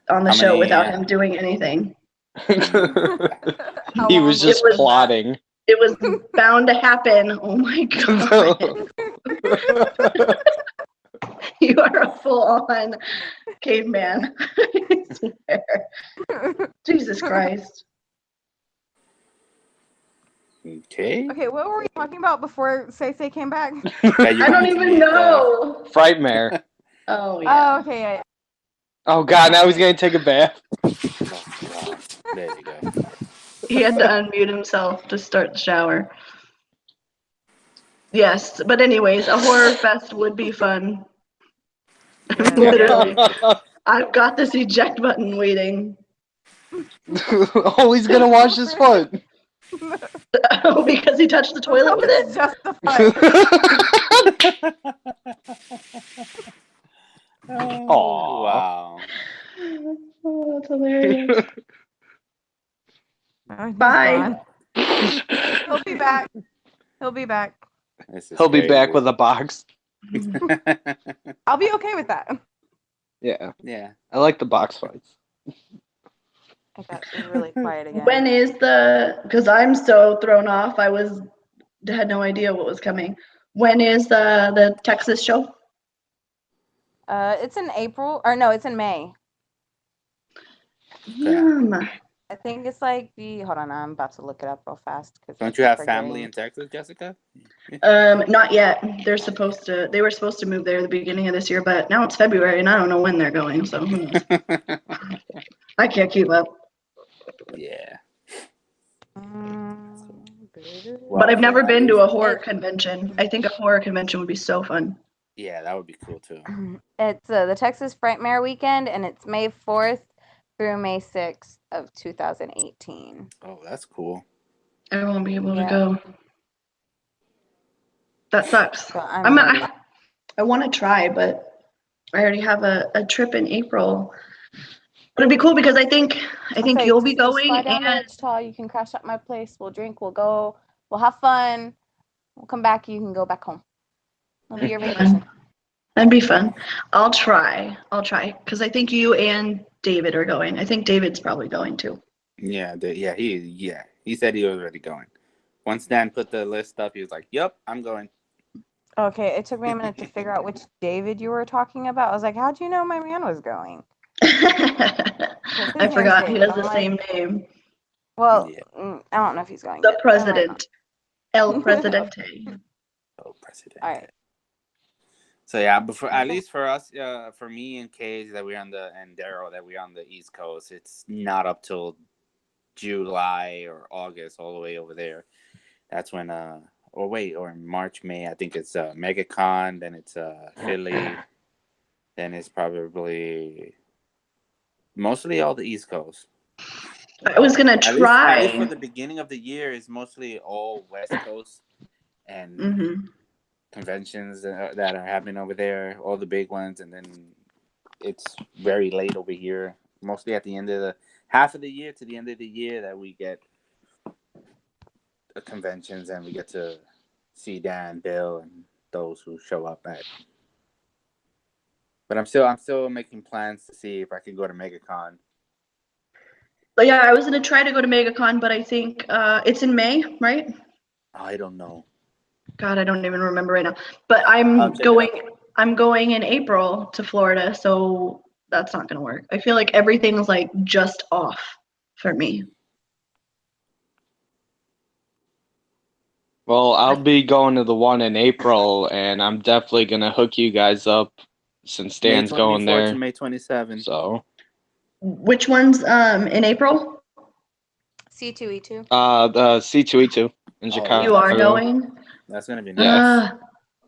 on the show without him doing anything. He was just plotting. It was bound to happen. Oh my god. You are a full-on caveman. I swear. Jesus Christ. Okay. Okay, what were we talking about before Say came back? That you I don't wanted to even meet, know. Frightmare. Oh yeah. Oh, okay. Yeah. Oh god, now he's gonna take a bath. Oh, God. There you go. He had to unmute himself to start the shower. Yes, but anyways, a horror fest would be fun. Yeah. Literally. I've got this eject button waiting. Oh, he's gonna wash his foot. Because he touched the toilet with it? It's just the fun. Oh, wow. Oh, that's hilarious. Oh, he's Bye. gone. He'll be back. He'll be back. This is He'll be very back with weird. a box. I'll be okay with that. Yeah, Yeah. I like the box fights. I got really quiet again. When is because I'm so thrown off, had no idea what was coming. When is the Texas show? It's in April, or no, it's in May. I think it's like hold on, I'm about to look it up real fast. Don't you have family in Texas, Jessica? Not yet. They were supposed to move there at the beginning of this year, but now it's February and I don't know when they're going, so who knows? I can't keep up. Yeah. But I've never been to a horror convention. I think a horror convention would be so fun. Yeah, that would be cool too. It's the Texas Frightmare Weekend, and it's May 4th through May 6th of 2018. Oh, that's cool. I won't be able to go. That sucks. So I want to try, but I already have a trip in April. But it'd be cool because I think you'll be going. Fly down to Wichita. You can crash at my place. We'll drink. We'll go. We'll have fun. We'll come back. You can go back home. It'll be your vacation. That'd be fun. I'll try because I think you and David are going. I think David's probably going too. Yeah, he said he was already going. Once Dan put the list up, he was like, "Yep, I'm going." Okay, it took me a minute to figure out which David you were talking about. I was like, how'd you know my man was going? I forgot he has the same name. Well, I don't know if he's going. The president. El Presidente. Oh, president. All right. So yeah, but at least for us, for me and Cage that we're on and Daryl that we're on the East Coast, it's not up till July or August all the way over there. That's when or March, May. I think it's MegaCon. Then it's Philly. Then it's probably mostly all the East Coast. I was gonna try. At least for the beginning of the year, is mostly all West Coast and conventions that are happening over there, all the big ones, and then it's very late over here. Mostly at the end of the half of the year to the end of the year that we get the conventions and we get to see Dan, Bill, and those who show up at. But I'm still making plans to see if I can go to MegaCon. But yeah, I was gonna try to go to MegaCon, but I think it's in May, right? I don't know. God, I don't even remember right now. But I'm going in April to Florida, so that's not gonna work. I feel like everything's like just off for me. Well, I'll be going to the one in April, and I'm definitely gonna hook you guys up since Dan's going there. To May 27. So. Which one's in April? C2E2. The C2E2 in Chicago. You are going? That's gonna be nice.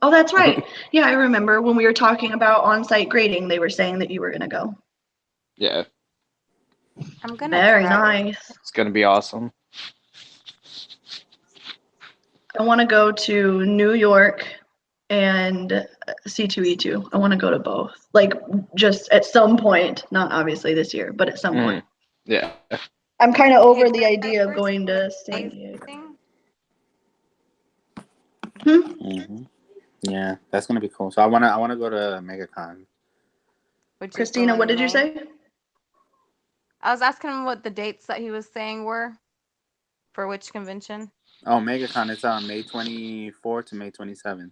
Oh, that's right. Yeah, I remember when we were talking about on-site grading, they were saying that you were gonna go. Yeah. I'm gonna. Very nice. It's gonna be awesome. I want to go to New York and C2E2. I want to go to both. Like just at some point, not obviously this year, but at some point. Yeah. I'm kind of over the idea of going to San Diego. Yeah, that's gonna be cool. So I wanna go to MegaCon. Christina, what did you say? I was asking him what the dates that he was saying were for which convention. Oh, MegaCon is on May 24 to May 27.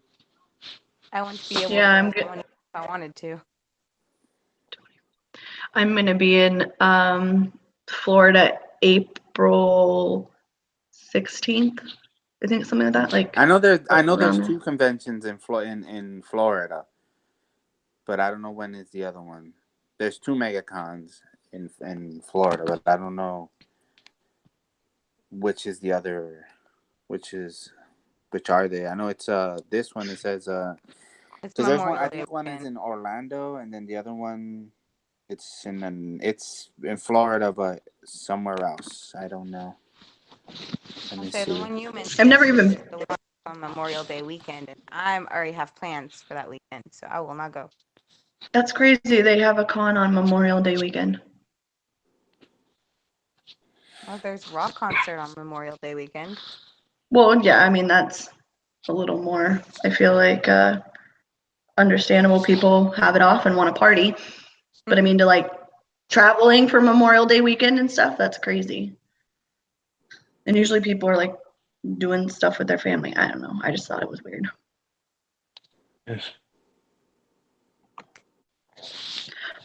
I wouldn't be able to go if I wanted to. I'm gonna be in Florida April 16th I think something like that. Like I know there's around there. 2 conventions in Florida, but I don't know when is the other one. There's 2 MegaCons in Florida, but I don't know which is the other. Which are they? I know it's this one. It says It's because there's one. Memorial I Day think one is weekend. in Orlando, and then the other one it's in Florida, but somewhere else. I don't know. Let I'll me say the see. one you mentioned. I've never even. is the one on Memorial Day weekend, and I already have plans for that weekend, so I will not go. That's crazy. They have a con on Memorial Day weekend. Well, there's a rock concert on Memorial Day weekend. Well, yeah, I mean that's a little more. I feel like understandable. People have it off and want to party, but I mean to like traveling for Memorial Day weekend and stuff. That's crazy. And usually people are like doing stuff with their family. I don't know. I just thought it was weird. Yes.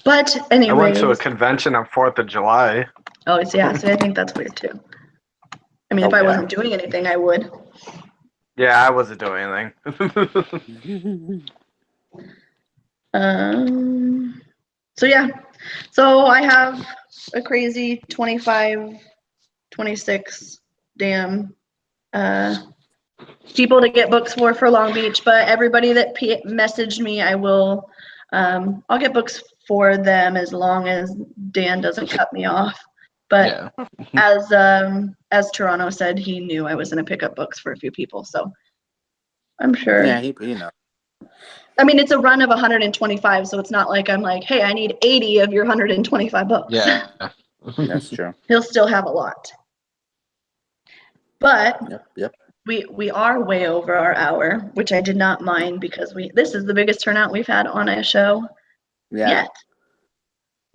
But I anyways. went to a convention on 4th of July. Oh, it's yeah. So I think that's weird too. I mean, if I wasn't doing anything, I would. Yeah, I wasn't doing anything. So yeah. So I have a crazy 25, 26 damn people to get books for Long Beach, but everybody that messaged me, I will, I'll get books for them as long as Dan doesn't cut me off. But yeah. As Toronto said, he knew I was going to pick up books for a few people, so I'm sure. Yeah, you know. I mean, it's a run of 125, so it's not like I'm like, hey, I need 80 of your 125 books. Yeah. That's true. He'll still have a lot. But Yep. we are way over our hour, which I did not mind because this is the biggest turnout we've had on a show yet.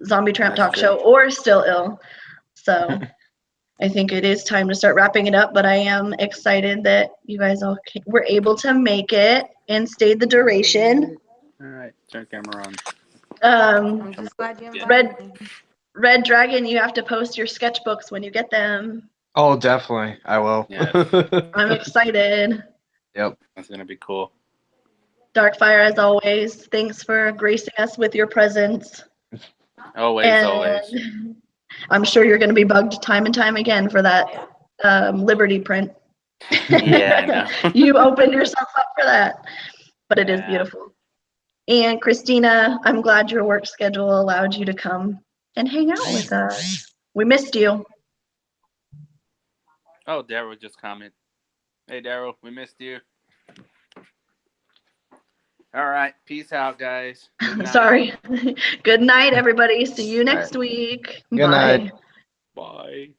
ZoMBIe TRAMP Talk Show or Still Ill. So I think it is time to start wrapping it up, but I am excited that you guys all were able to make it and stayed the duration. All right, turn camera on. I'm just glad you invited me. Red Dragon, you have to post your sketchbooks when you get them. Oh, definitely. I will. Yes. I'm excited. Yep. That's going to be cool. Darkfire, as always, thanks for gracing us with your presence. Always. I'm sure you're going to be bugged time and time again for that Liberty print. Yeah, I know. You opened yourself up for that, but it is beautiful. And Christina, I'm glad your work schedule allowed you to come and hang out with us. We missed you. Oh, Daryl just commented. Hey, Daryl, we missed you. All right, peace out, guys. Sorry. Good night, everybody. See you next week. Good Bye. night. Bye.